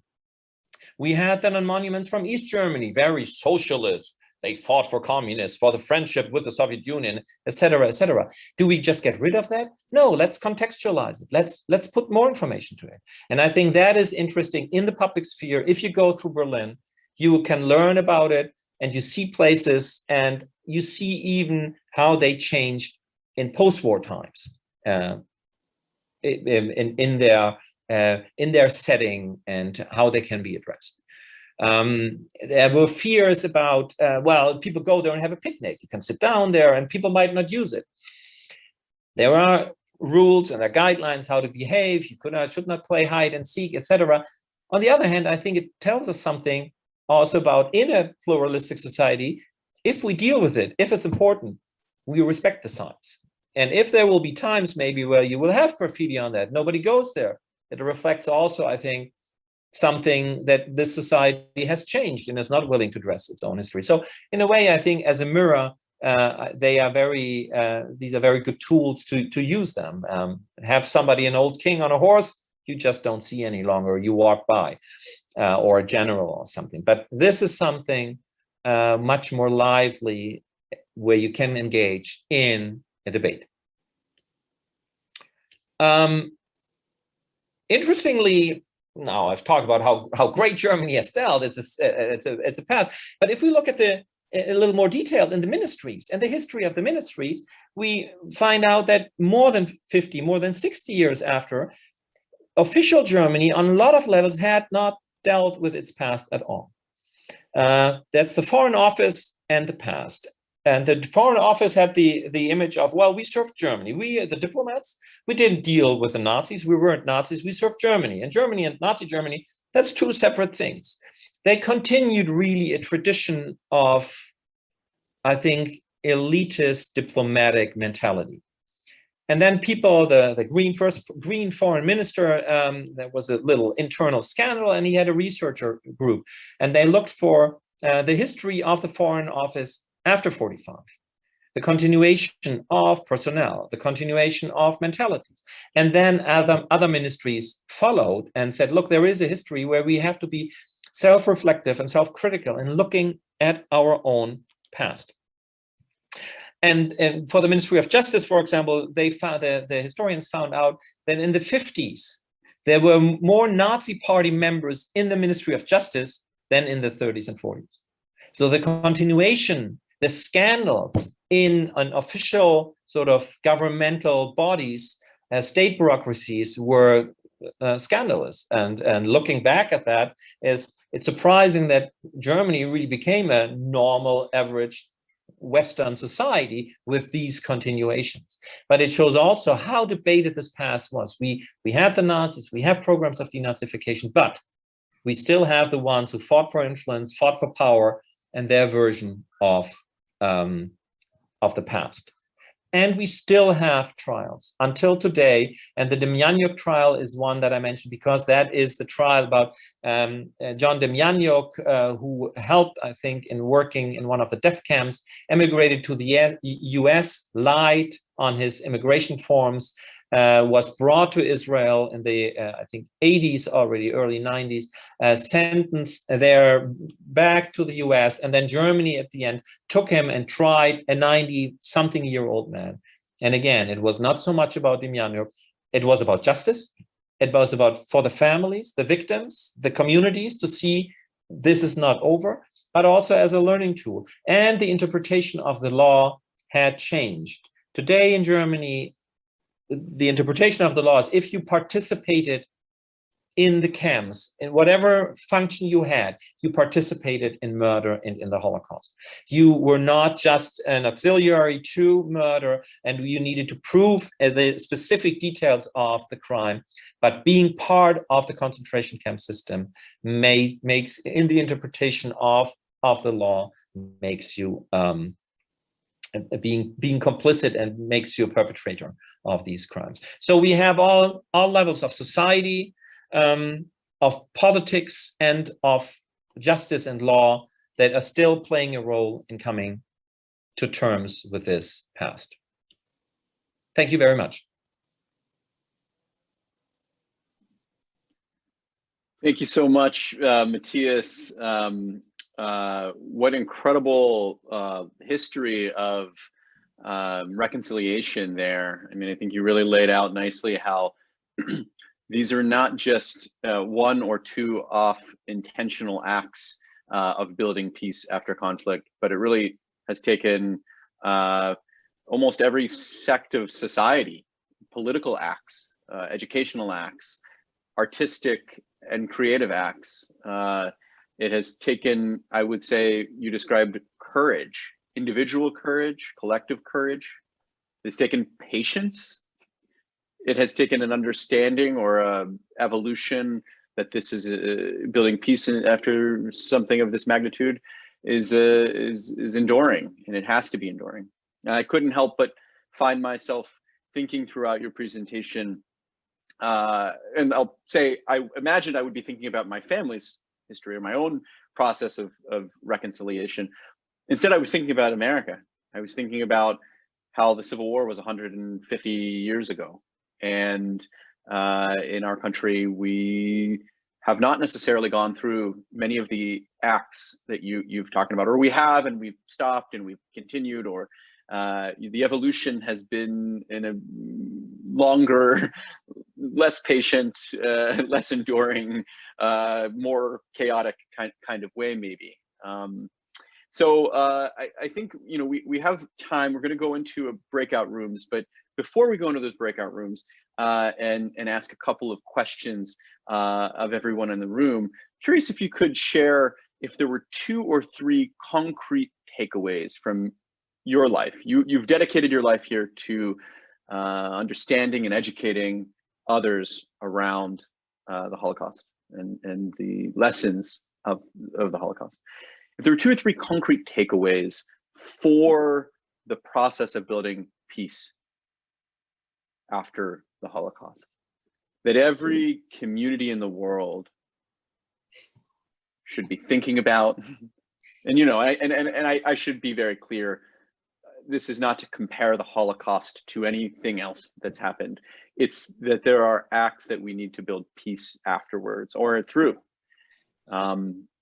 We had then on monuments from East Germany, very socialist. They fought for communists, for the friendship with the Soviet Union, etc., etc. Do we just get rid of that? No, let's contextualize it. Let's put more information to it. And I think that is interesting in the public sphere. If you go through Berlin, you can learn about it, and you see places, and you see even how they changed in post-war times, in their setting, and how they can be addressed. There were fears about, well, people go there and have a picnic. You can sit down there and people might not use it. There are rules and there are guidelines how to behave. You should not play hide and seek, etc. On the other hand, I think it tells us something also about, in a pluralistic society, if we deal with it, if it's important, we respect the signs. And if there will be times maybe where you will have graffiti on that, nobody goes there. It reflects also, I think, something that this society has changed and is not willing to address its own history. So in a way, I think as a mirror, these are very good tools to use them. Have somebody, an old king on a horse, you just don't see any longer, you walk by, or a general or something. But this is something much more lively, where you can engage in a debate. Interestingly, now I've talked about how great Germany has dealt. It's a past. But if we look at the a little more detailed in the ministries and the history of the ministries, we find out that more than 50, more than 60 years after, official Germany on a lot of levels had not dealt with its past at all. That's the Foreign Office and the past. And the Foreign Office had the image of, well, we served Germany. We, the diplomats, we didn't deal with the Nazis. We weren't Nazis. We served Germany. And Germany and Nazi Germany, that's two separate things. They continued really a tradition of, I think, elitist diplomatic mentality. And then people, the Green foreign minister, there was a little internal scandal, and he had a researcher group. And they looked for the history of the Foreign Office after 45, the continuation of personnel, the continuation of mentalities. And then other ministries followed and said, look, there is a history where we have to be self-reflective and self-critical in looking at our own past. And for the Ministry of Justice, for example, they found, the historians found out that in the 50s, there were more Nazi party members in the Ministry of Justice than in the 30s and 40s. So the continuation, the scandals in an official sort of governmental bodies, state bureaucracies were scandalous. And looking back at that, it's surprising that Germany really became a normal, average Western society with these continuations. But it shows also how debated this past was. We had the Nazis, we have programs of denazification, but we still have the ones who fought for influence, fought for power, and their version of the past. And we still have trials until today. And the Demyan trial is one that I mentioned because that is the trial about John Demyan, who helped, I think, in working in one of the death camps, emigrated to the US, lied on his immigration forms, was brought to Israel in the, I think, 80s already, early 90s, sentenced there back to the US, and then Germany at the end took him and tried a 90-something-year-old man. And again, it was not so much about Demyan, it was about justice. It was about for the families, the victims, the communities to see this is not over, but also as a learning tool. And the interpretation of the law had changed. Today in Germany, the interpretation of the law is if you participated in the camps, in whatever function you had, you participated in murder in the Holocaust. You were not just an auxiliary to murder, and you needed to prove the specific details of the crime, but being part of the concentration camp system makes, in the interpretation of the law, makes you being complicit and makes you a perpetrator of these crimes. So we have all levels of society, of politics, and of justice and law that are still playing a role in coming to terms with this past. Thank you very much. Thank you so much, Matthias. What incredible history of reconciliation there. I mean, I think you really laid out nicely how these are not just one or two off intentional acts of building peace after conflict, but it really has taken almost every sect of society, political acts, educational acts, artistic and creative acts. It has taken, I would say, you described courage, individual courage, collective courage. It's taken patience. It has taken an understanding or a evolution that this is building peace after something of this magnitude is enduring, and it has to be enduring. And I couldn't help but find myself thinking throughout your presentation, and I'll say, I imagined I would be thinking about my family's history or my own process of reconciliation. Instead, I was thinking about America. I was thinking about how the Civil War was 150 years ago. And in our country, we have not necessarily gone through many of the acts that you've talked about, or we have, and we've stopped and we've continued, or the evolution has been in a longer, less patient, less enduring, more chaotic kind of way, maybe. So I think, you know, we have time. We're going to go into a breakout rooms, but before we go into those breakout rooms and ask a couple of questions of everyone in the room, curious if you could share if there were 2 or 3 concrete takeaways from your life. You've dedicated your life here to understanding and educating others around the Holocaust and the lessons of the Holocaust. If there were 2 or 3 concrete takeaways for the process of building peace after the Holocaust, that every community in the world should be thinking about, and you know, I should be very clear, this is not to compare the Holocaust to anything else that's happened. It's that there are acts that we need to build peace afterwards or through.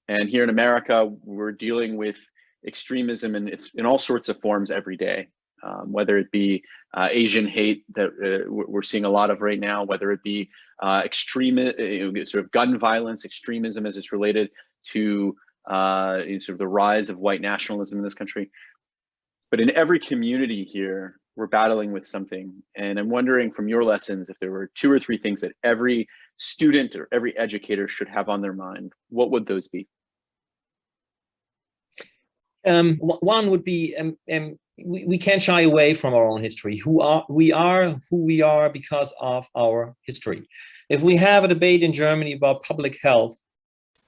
And here in America, we're dealing with extremism, and it's in all sorts of forms every day. Whether it be Asian hate that we're seeing a lot of right now, whether it be sort of gun violence, extremism as it's related to sort of the rise of white nationalism in this country. But in every community here, we're battling with something. And I'm wondering from your lessons, if there were 2 or 3 things that every student or every educator should have on their mind, what would those be? One would be we can't shy away from our own history. We are who we are because of our history. If we have a debate in Germany about public health,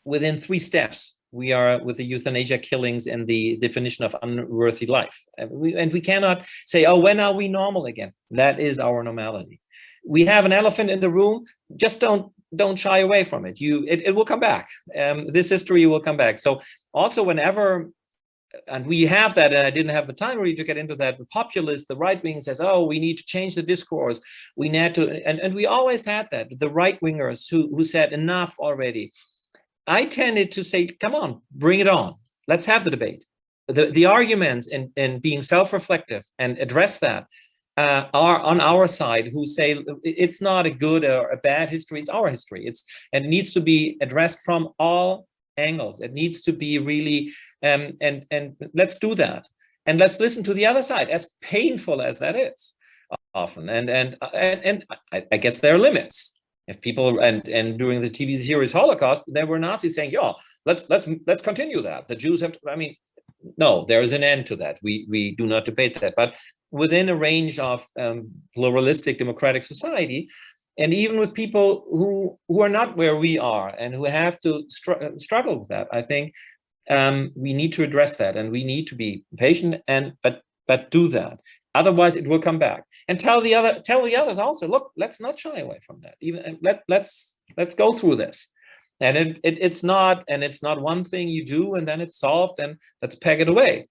within 3 steps, we are with the euthanasia killings and the definition of unworthy life. And we cannot say, oh, when are we normal again? That is our normality. We have an elephant in the room, just don't shy away from it. It will come back. This history will come back. So also whenever, and we have that, and I didn't have the time really to get into that, the populist, the right wing says, oh, we need to change the discourse. We need to, and we always had that, the right wingers who said enough already. I tended to say, come on, bring it on. Let's have the debate. The arguments and being self-reflective and address that are on our side, who say it's not a good or a bad history, it's our history. And it needs to be addressed from all angles. It needs to be really, and let's do that. And let's listen to the other side, as painful as that is often. And I guess there are limits. If people and during the TV series Holocaust, there were Nazis saying, "Yeah, let's continue that. The Jews have to." I mean, no, there is an end to that. We do not debate that. But within a range of pluralistic democratic society, and even with people who are not where we are and who have to struggle with that, I think we need to address that, and we need to be patient but do that. Otherwise, it will come back. And tell the others also, look, let's not shy away from that. Even let's go through this. And it's not one thing you do and then it's solved and let's peg it away.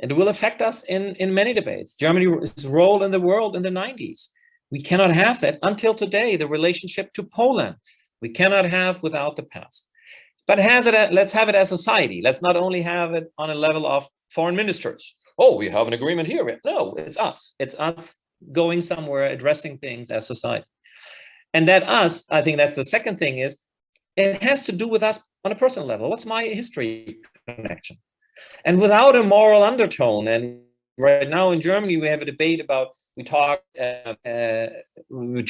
It will affect us in many debates. Germany's role in the world in the 90s. We cannot have that until today. The relationship to Poland, we cannot have without the past. But let's have it as society. Let's not only have it on a level of foreign ministers. Oh, we have an agreement here. No, it's us. It's us going somewhere, addressing things as society. And that us, I think that's the second thing, is it has to do with us on a personal level. What's my history connection? And without a moral undertone. And right now in Germany, we have a debate about, we talk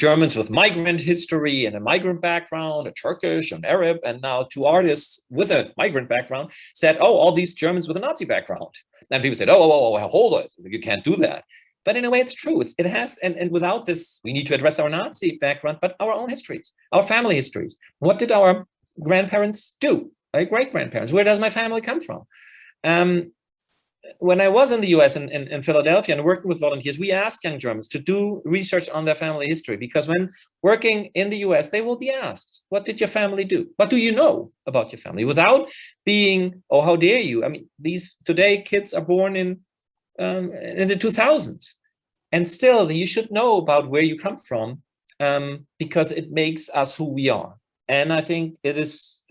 Germans with migrant history and a migrant background, a Turkish, an Arab, and now 2 artists with a migrant background said, oh, all these Germans with a Nazi background. And people said, oh, hold on, you can't do that. But in a way, it's true. It has, and without this, we need to address our Nazi background, but our own histories, our family histories. What did our grandparents do? My great-grandparents, where does my family come from? When I was in the US in Philadelphia and working with volunteers, we asked young Germans to do research on their family history, because when working in the US, they will be asked, what did your family do? What do you know about your family? Without being, oh, how dare you? I mean, today kids are born in the 2000s. And still, you should know about where you come from, because it makes us who we are. And I think it is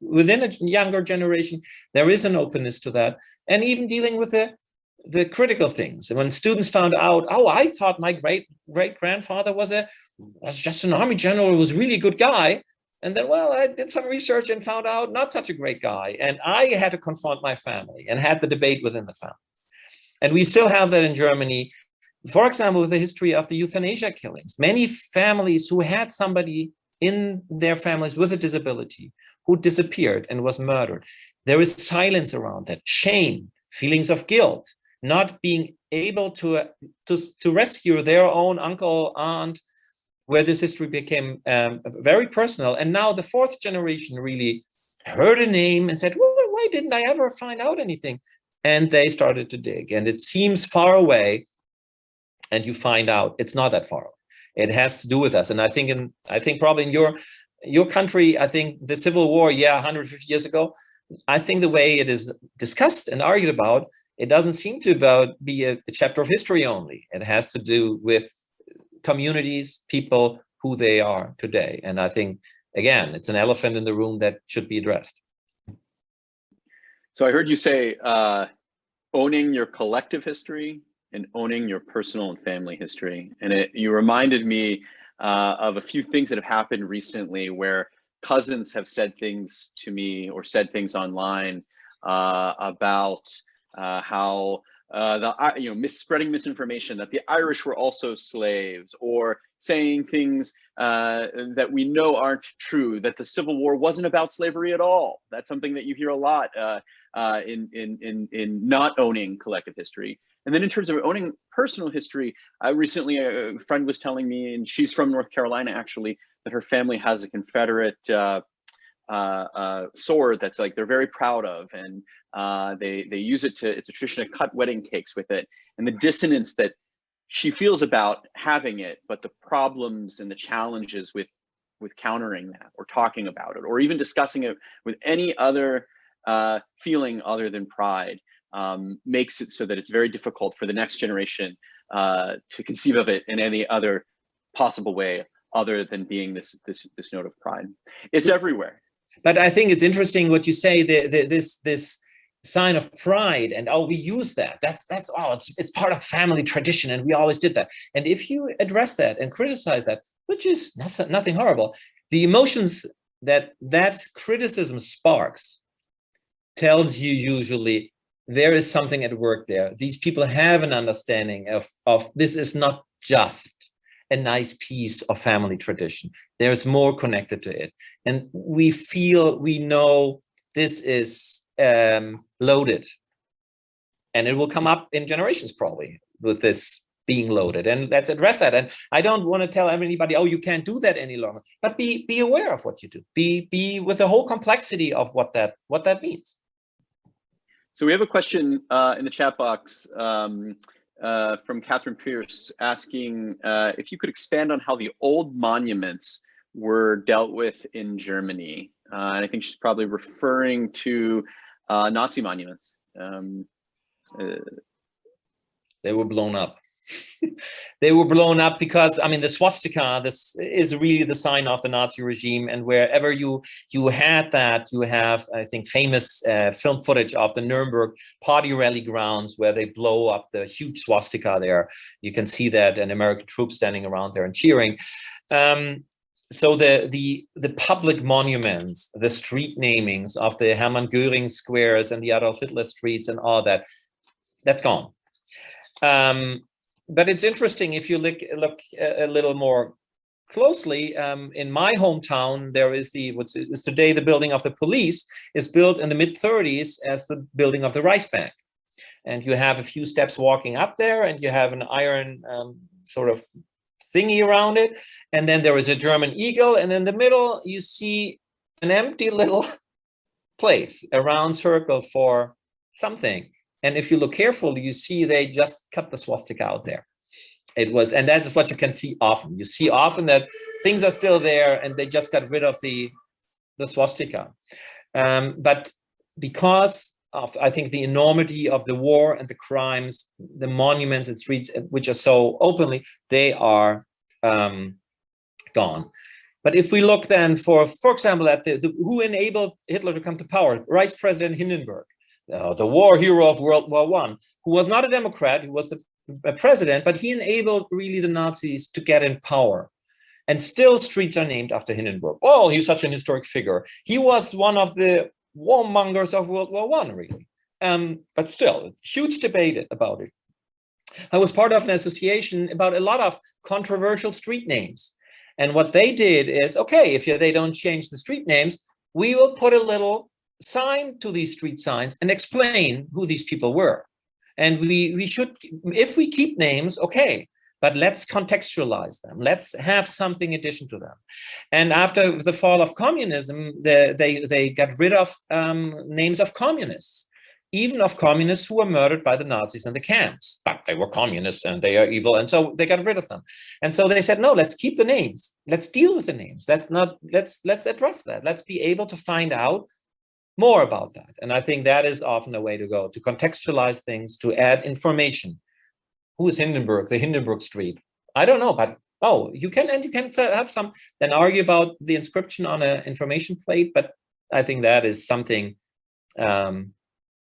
within a younger generation, there is an openness to that. And even dealing with the critical things. And when students found out, oh, I thought my great-grandfather was just an army general, was a really good guy. And then, well, I did some research and found out not such a great guy. And I had to confront my family and had the debate within the family. And we still have that in Germany. For example, with the history of the euthanasia killings, many families who had somebody in their families with a disability who disappeared and was murdered, there is silence around that, shame, feelings of guilt, not being able to rescue their own uncle, aunt, where this history became very personal. And now the fourth generation really heard a name and said, well, why didn't I ever find out anything? And they started to dig, and it seems far away, and you find out it's not that far away. It has to do with us. And I think probably in your country, I think the Civil War, 150 years ago, I think the way it is discussed and argued about, it doesn't seem to be a chapter of history only. It has to do with communities, people, who they are today. And I think, again, it's an elephant in the room that should be addressed. So I heard you say owning your collective history and owning your personal and family history. And you reminded me of a few things that have happened recently where cousins have said things to me or said things online about how spreading misinformation that the Irish were also slaves, or saying things that we know aren't true, that the Civil War wasn't about slavery at all. That's something that you hear a lot in not owning collective history. And then in terms of owning personal history, recently a friend was telling me, and she's from North Carolina actually, that her family has a Confederate sword that's like they're very proud of, and they use it it's a tradition to cut wedding cakes with it, and the dissonance that she feels about having it, but the problems and the challenges with countering that, or talking about it, or even discussing it with any other feeling other than pride, makes it so that it's very difficult for the next generation to conceive of it in any other possible way other than being this note of pride. It's everywhere. But I think it's interesting what you say, this sign of pride, and we use that. It's part of family tradition, and we always did that. And if you address that and criticize that, which is nothing horrible, the emotions that criticism sparks tells you usually there is something at work there. These people have an understanding of this is not just a nice piece of family tradition. There's more connected to it. And we know this is loaded. And it will come up in generations probably with this being loaded. And let's address that. And I don't want to tell anybody, oh, you can't do that any longer. But be aware of what you do. Be with the whole complexity of what that means. So we have a question in the chat box from Catherine Pierce asking if you could expand on how the old monuments were dealt with in Germany. And I think she's probably referring to Nazi monuments. They were blown up. They were blown up because, I mean, the swastika, this is really the sign of the Nazi regime. And wherever you had that, you have, I think, famous film footage of the Nuremberg party rally grounds where they blow up the huge swastika there. You can see that, and American troops standing around there and cheering. So the public monuments, the street namings of the Hermann Göring squares and the Adolf Hitler streets and all that, that's gone. But it's interesting if you look a little more closely. In my hometown, there is what's today the building of the police is built in the mid-30s as the building of the Reichsbank, and you have a few steps walking up there, and you have an iron sort of thingy around it, and then there is a German eagle, and in the middle you see an empty little place, a round circle for something. And if you look carefully, you see they just cut the swastika out there. And that's what you can see often. You see often that things are still there and they just got rid of the swastika. But because of, I think, the enormity of the war and the crimes, the monuments and streets, which are so openly, they are gone. But if we look then for example, at who enabled Hitler to come to power, Vice President Hindenburg, the war hero of World War I, who was not a Democrat, who was a president, but he enabled really the Nazis to get in power. And still streets are named after Hindenburg. Oh, he's such an historic figure. He was one of the warmongers of World War I, really. But still, huge debate about it. I was part of an association about a lot of controversial street names. And what they did is, okay, if they don't change the street names, we will put a little sign to these street signs and explain who these people were. And we should, if we keep names, okay, but let's contextualize them. Let's have something in addition to them. And after the fall of communism, they got rid of names of communists, even of communists who were murdered by the Nazis in the camps. But they were communists and they are evil, and so they got rid of them. And so they said, no, let's keep the names. Let's deal with the names. Let's address that. Let's be able to find out more about that. And I think that is often a way to go, to contextualize things, to add information. Who is Hindenburg? The Hindenburg Street. I don't know, but you can have some, then argue about the inscription on an information plate. But I think that is something,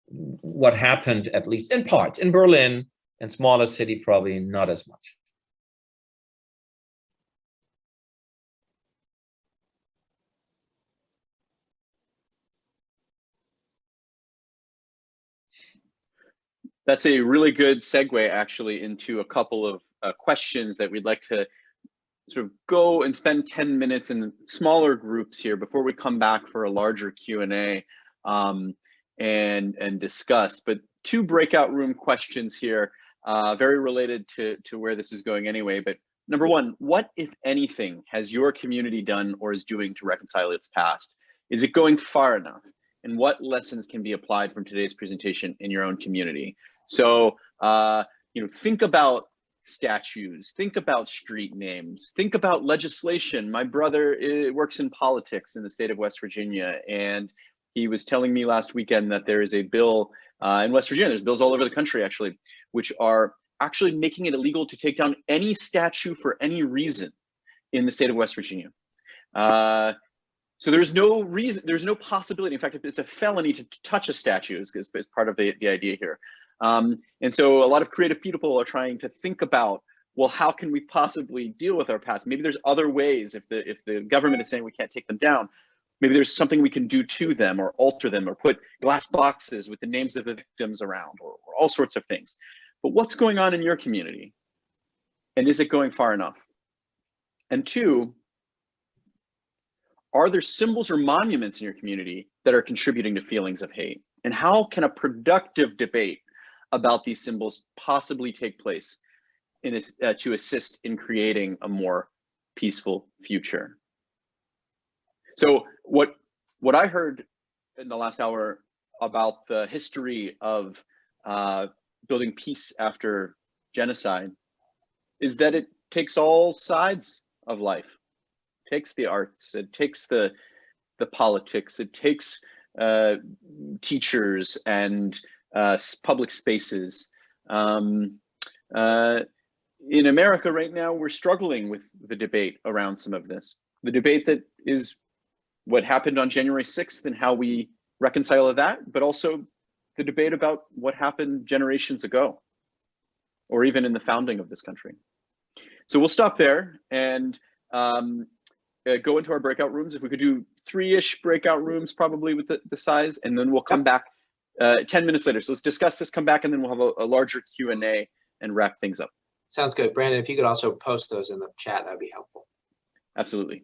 what happened, at least in parts, in Berlin and smaller city, probably not as much. That's a really good segue, actually, into a couple of questions that we'd like to sort of go and spend 10 minutes in smaller groups here before we come back for a larger Q&A and discuss. But 2 breakout room questions here, very related to where this is going anyway. But number 1, what, if anything, has your community done or is doing to reconcile its past? Is it going far enough? And what lessons can be applied from today's presentation in your own community? So, think about statues, think about street names, think about legislation. My brother works in politics in the state of West Virginia, and he was telling me last weekend that there is a bill in West Virginia, there's bills all over the country actually, which are actually making it illegal to take down any statue for any reason in the state of West Virginia. So there's no reason, there's no possibility. In fact, it's a felony to touch a statue is part of the idea here. And so a lot of creative people are trying to think about, well, how can we possibly deal with our past? Maybe there's other ways. If the government is saying we can't take them down, maybe there's something we can do to them or alter them or put glass boxes with the names of the victims around or all sorts of things. But what's going on in your community? And is it going far enough? And 2, are there symbols or monuments in your community that are contributing to feelings of hate? And how can a productive debate about these symbols possibly take place to assist in creating a more peaceful future? So what I heard in the last hour about the history of building peace after genocide is that it takes all sides of life. It takes the arts, it takes the politics, it takes teachers and public spaces. In America right now, we're struggling with the debate around some of this. The debate that is what happened on January 6th and how we reconcile that, but also the debate about what happened generations ago, or even in the founding of this country. So we'll stop there and go into our breakout rooms. If we could do 3-ish breakout rooms, probably with the size, and then we'll come back 10 minutes later. So let's discuss this, come back, and then we'll have a larger Q&A and wrap things up. Sounds good. Brandon, if you could also post those in the chat, that would be helpful. Absolutely.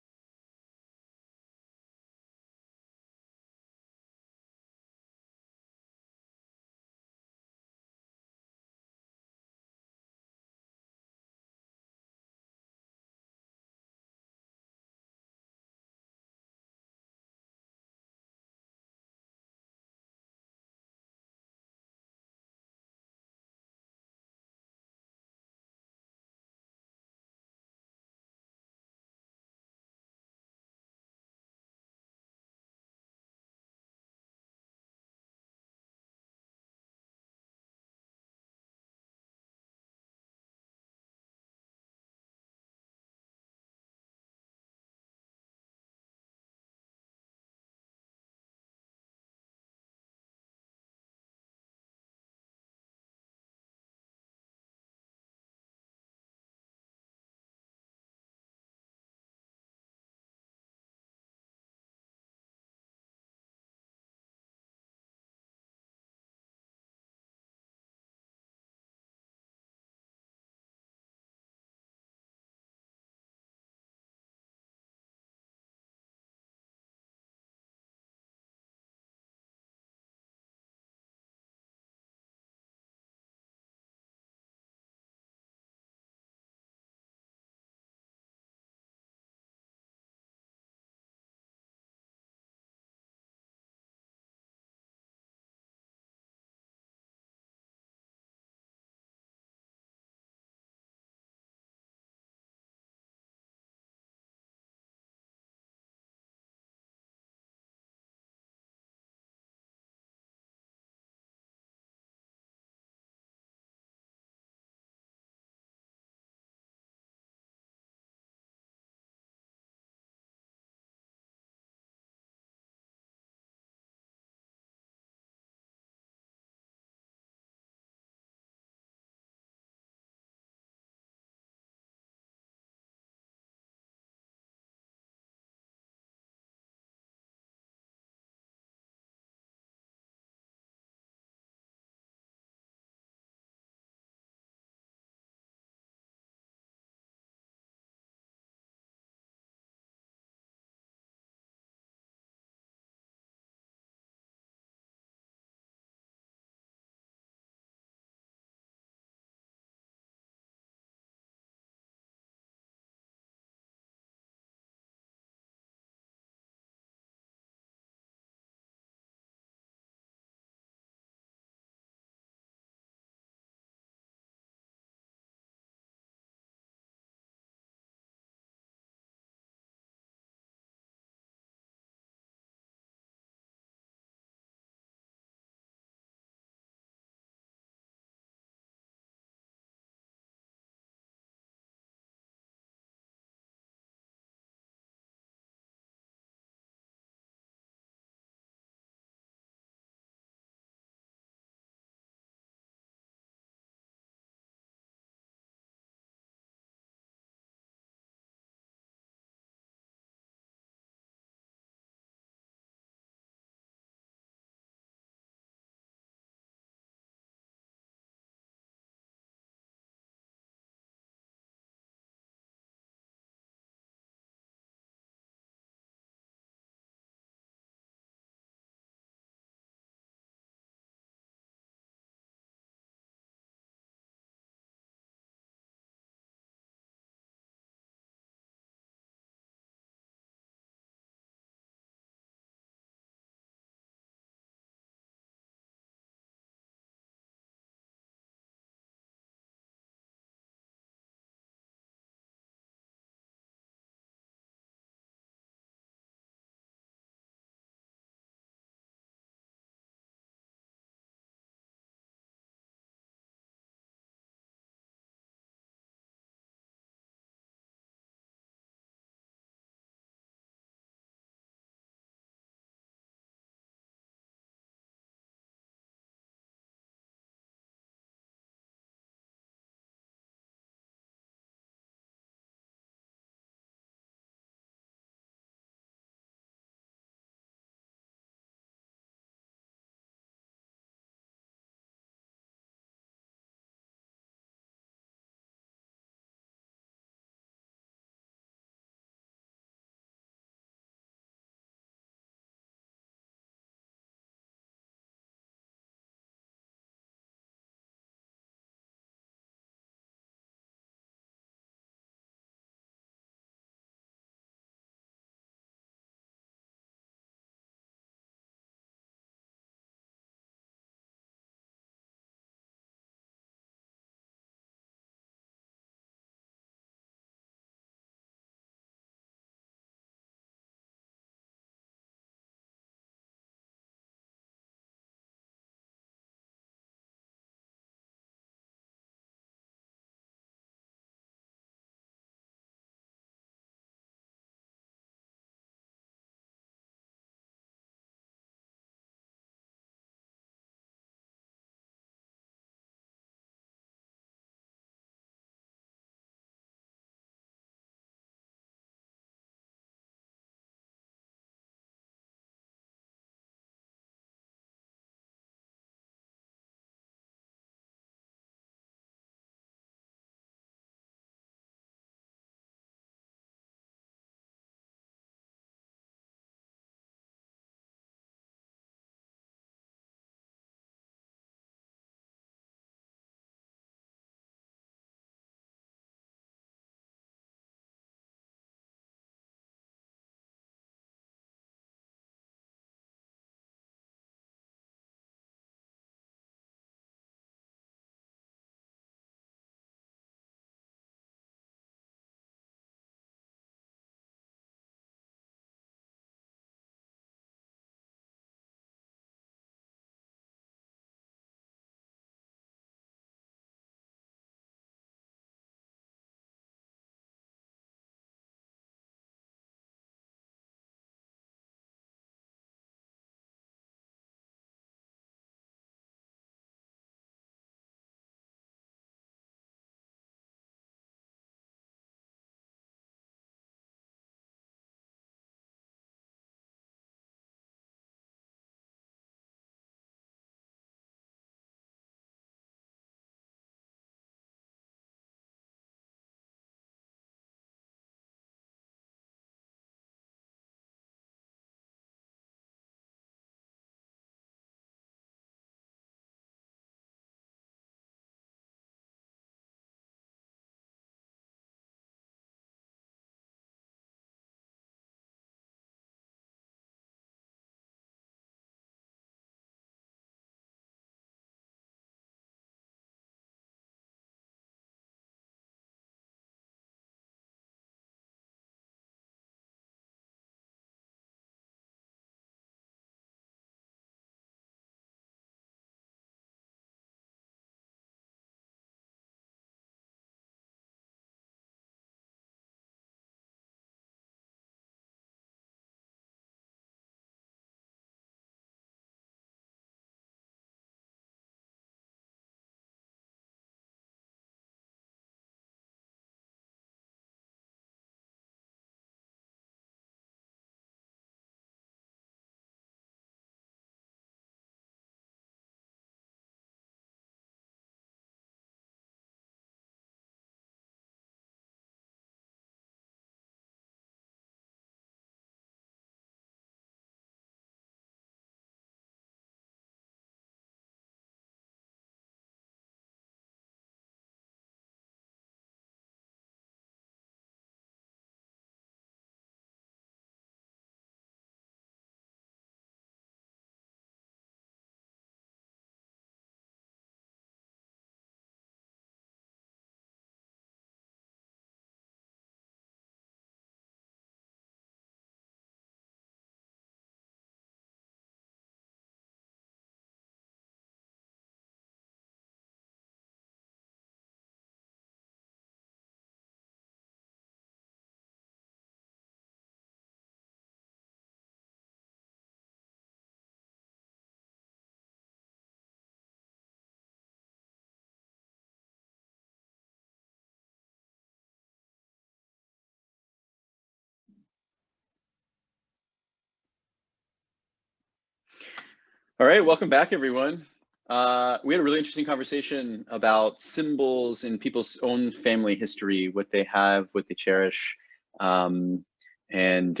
All right, welcome back, everyone. We had a really interesting conversation about symbols in people's own family history, what they have, what they cherish, and kind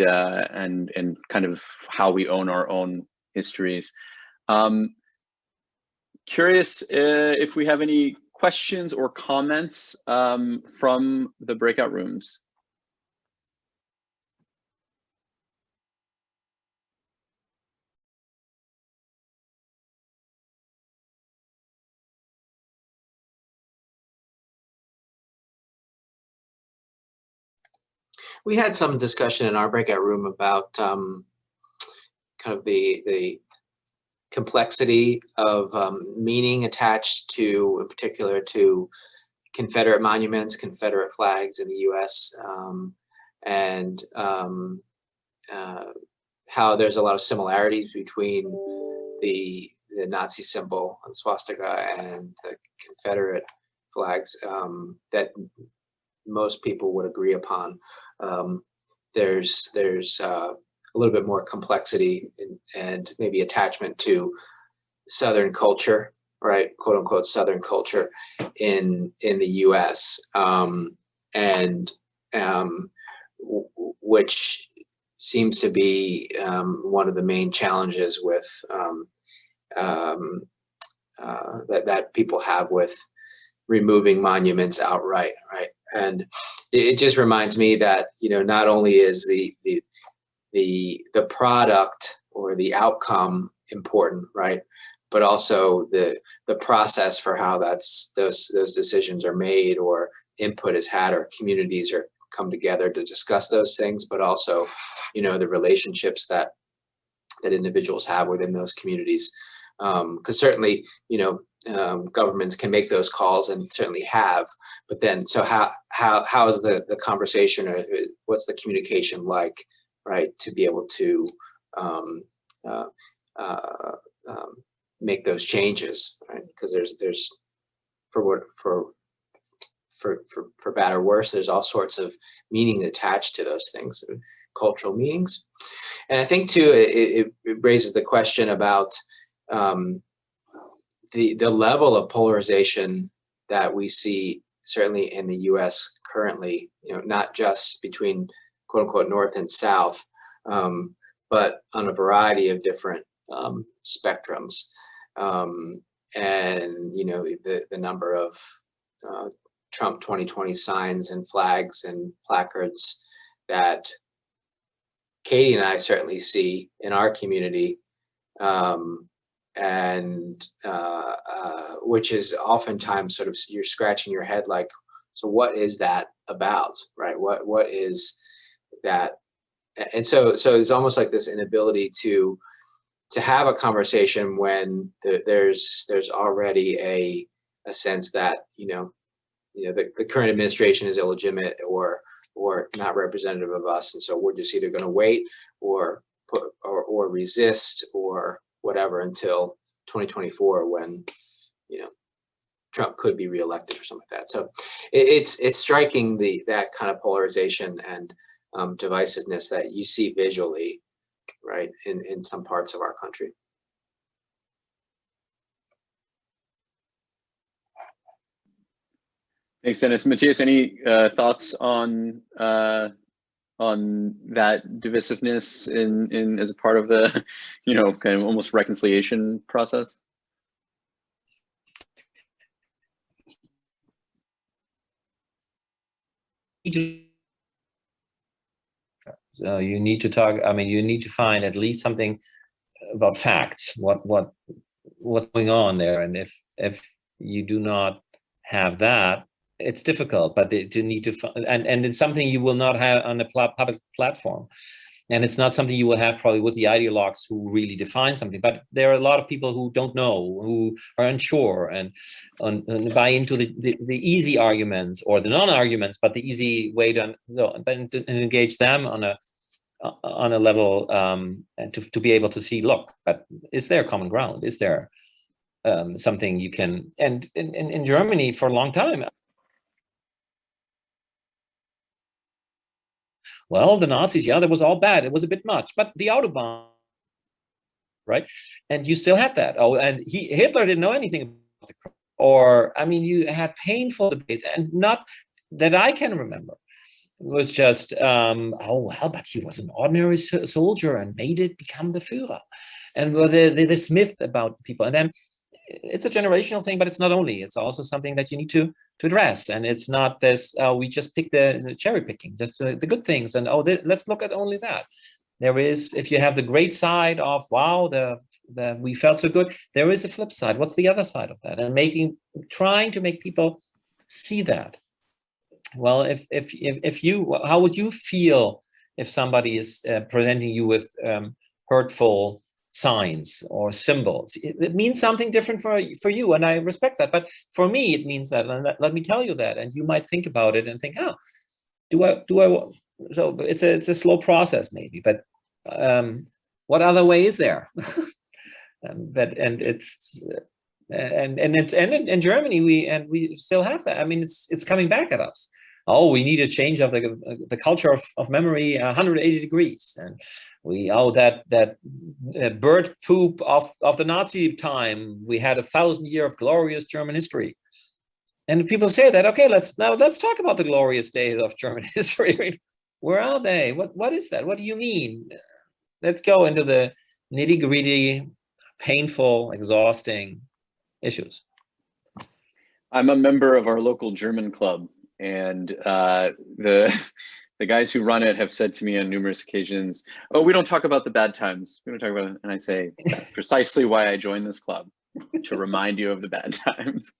of how we own our own histories. Curious if we have any questions or comments from the breakout rooms. We had some discussion in our breakout room about kind of the complexity of meaning attached to, in particular, to Confederate monuments, Confederate flags in the U.S., and how there's a lot of similarities between the Nazi symbol, the swastika, and the Confederate flags that most people would agree upon. There's a little bit more complexity and maybe attachment to Southern culture, right, quote unquote Southern culture in the U.S. Which seems to be one of the main challenges with that people have with removing monuments outright, right? And it just reminds me that, you know, not only is the product or the outcome important, right, but also the process for how those decisions are made, or input is had, or communities are come together to discuss those things, but also, you know, the relationships that individuals have within those communities. Because certainly, you know, governments can make those calls, and certainly have, but then, so how is the conversation, or what's the communication like, right, to be able to make those changes, right? Because there's for bad or worse, there's all sorts of meaning attached to those things, cultural meanings. And I think too, it raises the question about the level of polarization that we see certainly in the U.S. currently, you know, not just between quote unquote North and South, but on a variety of different spectrums. And, you know, the number of Trump 2020 signs and flags and placards that Katie and I certainly see in our community, which is oftentimes sort of, you're scratching your head like, so what is that about, right? What is that? And so it's almost like this inability to have a conversation when there's already a sense that, you know, the current administration is illegitimate or not representative of us, and so we're just either going to wait or resist or whatever until 2024, when, you know, Trump could be reelected or something like that. So it's striking that kind of polarization and divisiveness that you see visually, right, in some parts of our country. Thanks, Dennis. Matthias, any thoughts on that divisiveness in as a part of the, you know, kind of almost reconciliation process? So you need to talk. I mean, you need to find at least something about facts. What's going on there, and if you do not have that, it's difficult. But to need to and it's something you will not have on a public platform, and it's not something you will have probably with the ideologues who really define something. But there are a lot of people who don't know, who are unsure, and buy into the easy arguments or the non-arguments, but the easy way to engage them on a level, and to be able to see, look, but is there common ground? Is there something you can? And in Germany for a long time, well, the Nazis, yeah, that was all bad. It was a bit much, but the Autobahn right? And you still had that. Oh, and Hitler didn't know anything about the cross. Or, I mean, you had painful debates, and not that I can remember. It was just, oh, well, but he was an ordinary soldier and made it become the Führer. And this myth about people. And then it's a generational thing, but it's not only, it's also something that you need to address. And it's not this, we just pick the cherry picking, just the good things. And let's look at only that. There is, if you have the great side of, wow, we felt so good, there is a flip side. What's the other side of that? And trying to make people see that. Well, if you, how would you feel if somebody is presenting you with hurtful signs or symbols? It means something different for you, and I respect that. But for me, it means that, and let me tell you that. And you might think about it and think, oh, do I? So it's a slow process, maybe. But what other way is there? And in Germany we still have that. I mean, it's coming back at us. Oh, we need a change of the culture of memory 180 degrees, and that bird poop of the Nazi time. We had 1,000 years of glorious German history, and people say that. Okay, let's talk about the glorious days of German history. Where are they? What is that? What do you mean? Let's go into the nitty-gritty, painful, exhausting issues. I'm a member of our local German club, and the guys who run it have said to me on numerous occasions, "Oh, we don't talk about the bad times. We don't talk about it." And I say, that's precisely why I joined this club, to remind you of the bad times.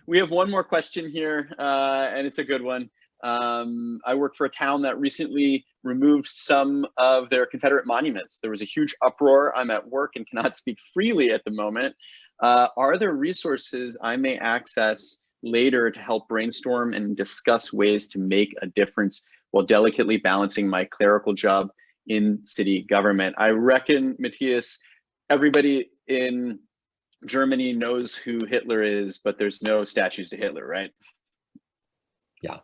We have one more question here, and it's a good one. I work for a town that recently removed some of their Confederate monuments. There was a huge uproar. I'm at work and cannot speak freely at the moment. Are there resources I may access later to help brainstorm and discuss ways to make a difference while delicately balancing my clerical job in city government? I reckon, Matthias, everybody in Germany knows who Hitler is, but there's no statues to Hitler, right? Yeah.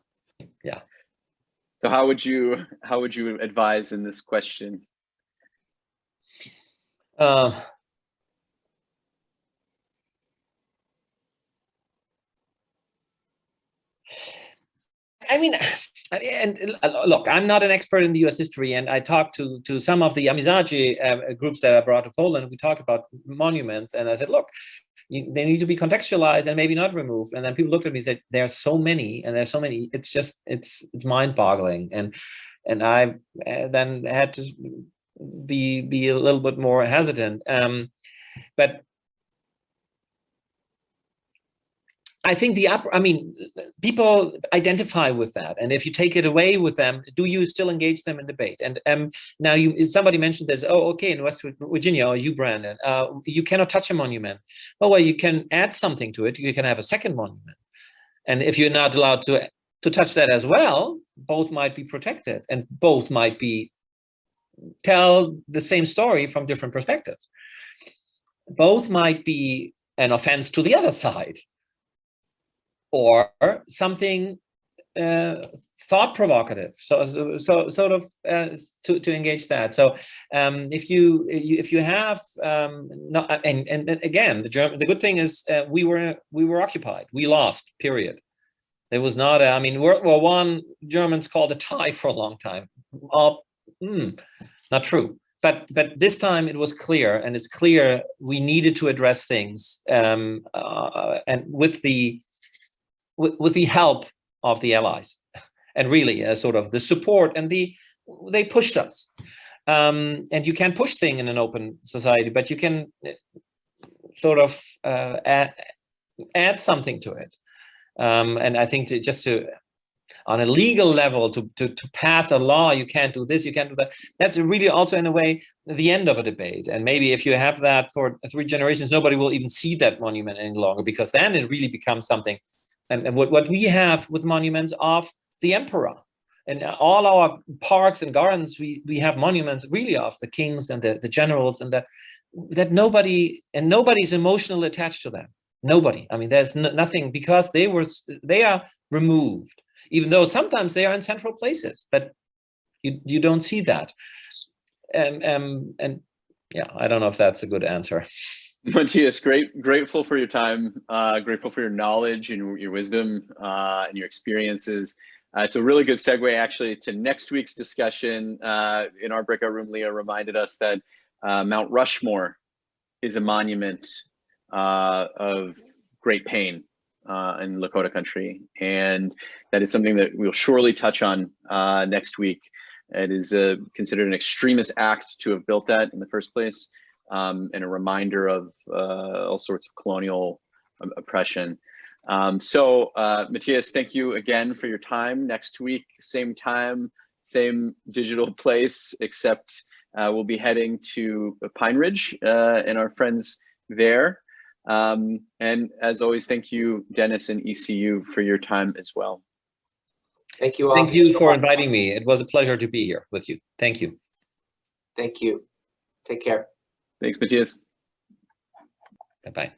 Yeah. So how would you advise in this question? I mean, and look, I'm not an expert in the US history, and I talked to some of the Amizade groups that I brought to Poland. We talked about monuments, and I said, look, they need to be contextualized and maybe not removed. And then people looked at me and said, there are so many, and there's so many. It's just, it's mind-boggling. And I then had to be a little bit more hesitant. But I think people identify with that, and if you take it away with them, do you still engage them in debate? And now somebody mentioned this. Oh, okay, in West Virginia, or you, Brandon, you cannot touch a monument. Well, you can add something to it. You can have a second monument, and if you're not allowed to touch that as well, both might be protected, and both might tell the same story from different perspectives. Both might be an offense to the other side, or something thought provocative. So sort of to engage that. So if you have and again, the good thing is we were occupied. We lost. Period. There was not I mean, World War I, Germans called a tie for a long time. Not true. But this time it was clear, and it's clear we needed to address things, and with the help of the Allies, and really sort of the support, and they pushed us. And you can push things in an open society, but you can sort of add something to it. And I think on a legal level, to pass a law, you can't do this, you can't do that. That's really also, in a way, the end of a debate. And maybe if you have that for 3 generations, nobody will even see that monument any longer, because then it really becomes something. And what we have with monuments of the emperor, and all our parks and gardens, we have monuments really of the kings and the generals, and that nobody's emotionally attached to them. Nobody. I mean, there's nothing, because they are removed, even though sometimes they are in central places, but you don't see that. And yeah, I don't know if that's a good answer. Matthias, grateful for your time, grateful for your knowledge and your wisdom and your experiences. It's a really good segue actually to next week's discussion. In our breakout room, Leah reminded us that Mount Rushmore is a monument of great pain in Lakota country. And that is something that we'll surely touch on next week. It is considered an extremist act to have built that in the first place. And a reminder of all sorts of colonial oppression. So Matthias, thank you again for your time. Next week, same time, same digital place, except we'll be heading to Pine Ridge and our friends there. And as always, thank you, Dennis and ECU, for your time as well. Thank you all. Thank you for inviting me. It was a pleasure to be here with you. Thank you. Thank you. Take care. Thanks, Matthias. Bye-bye.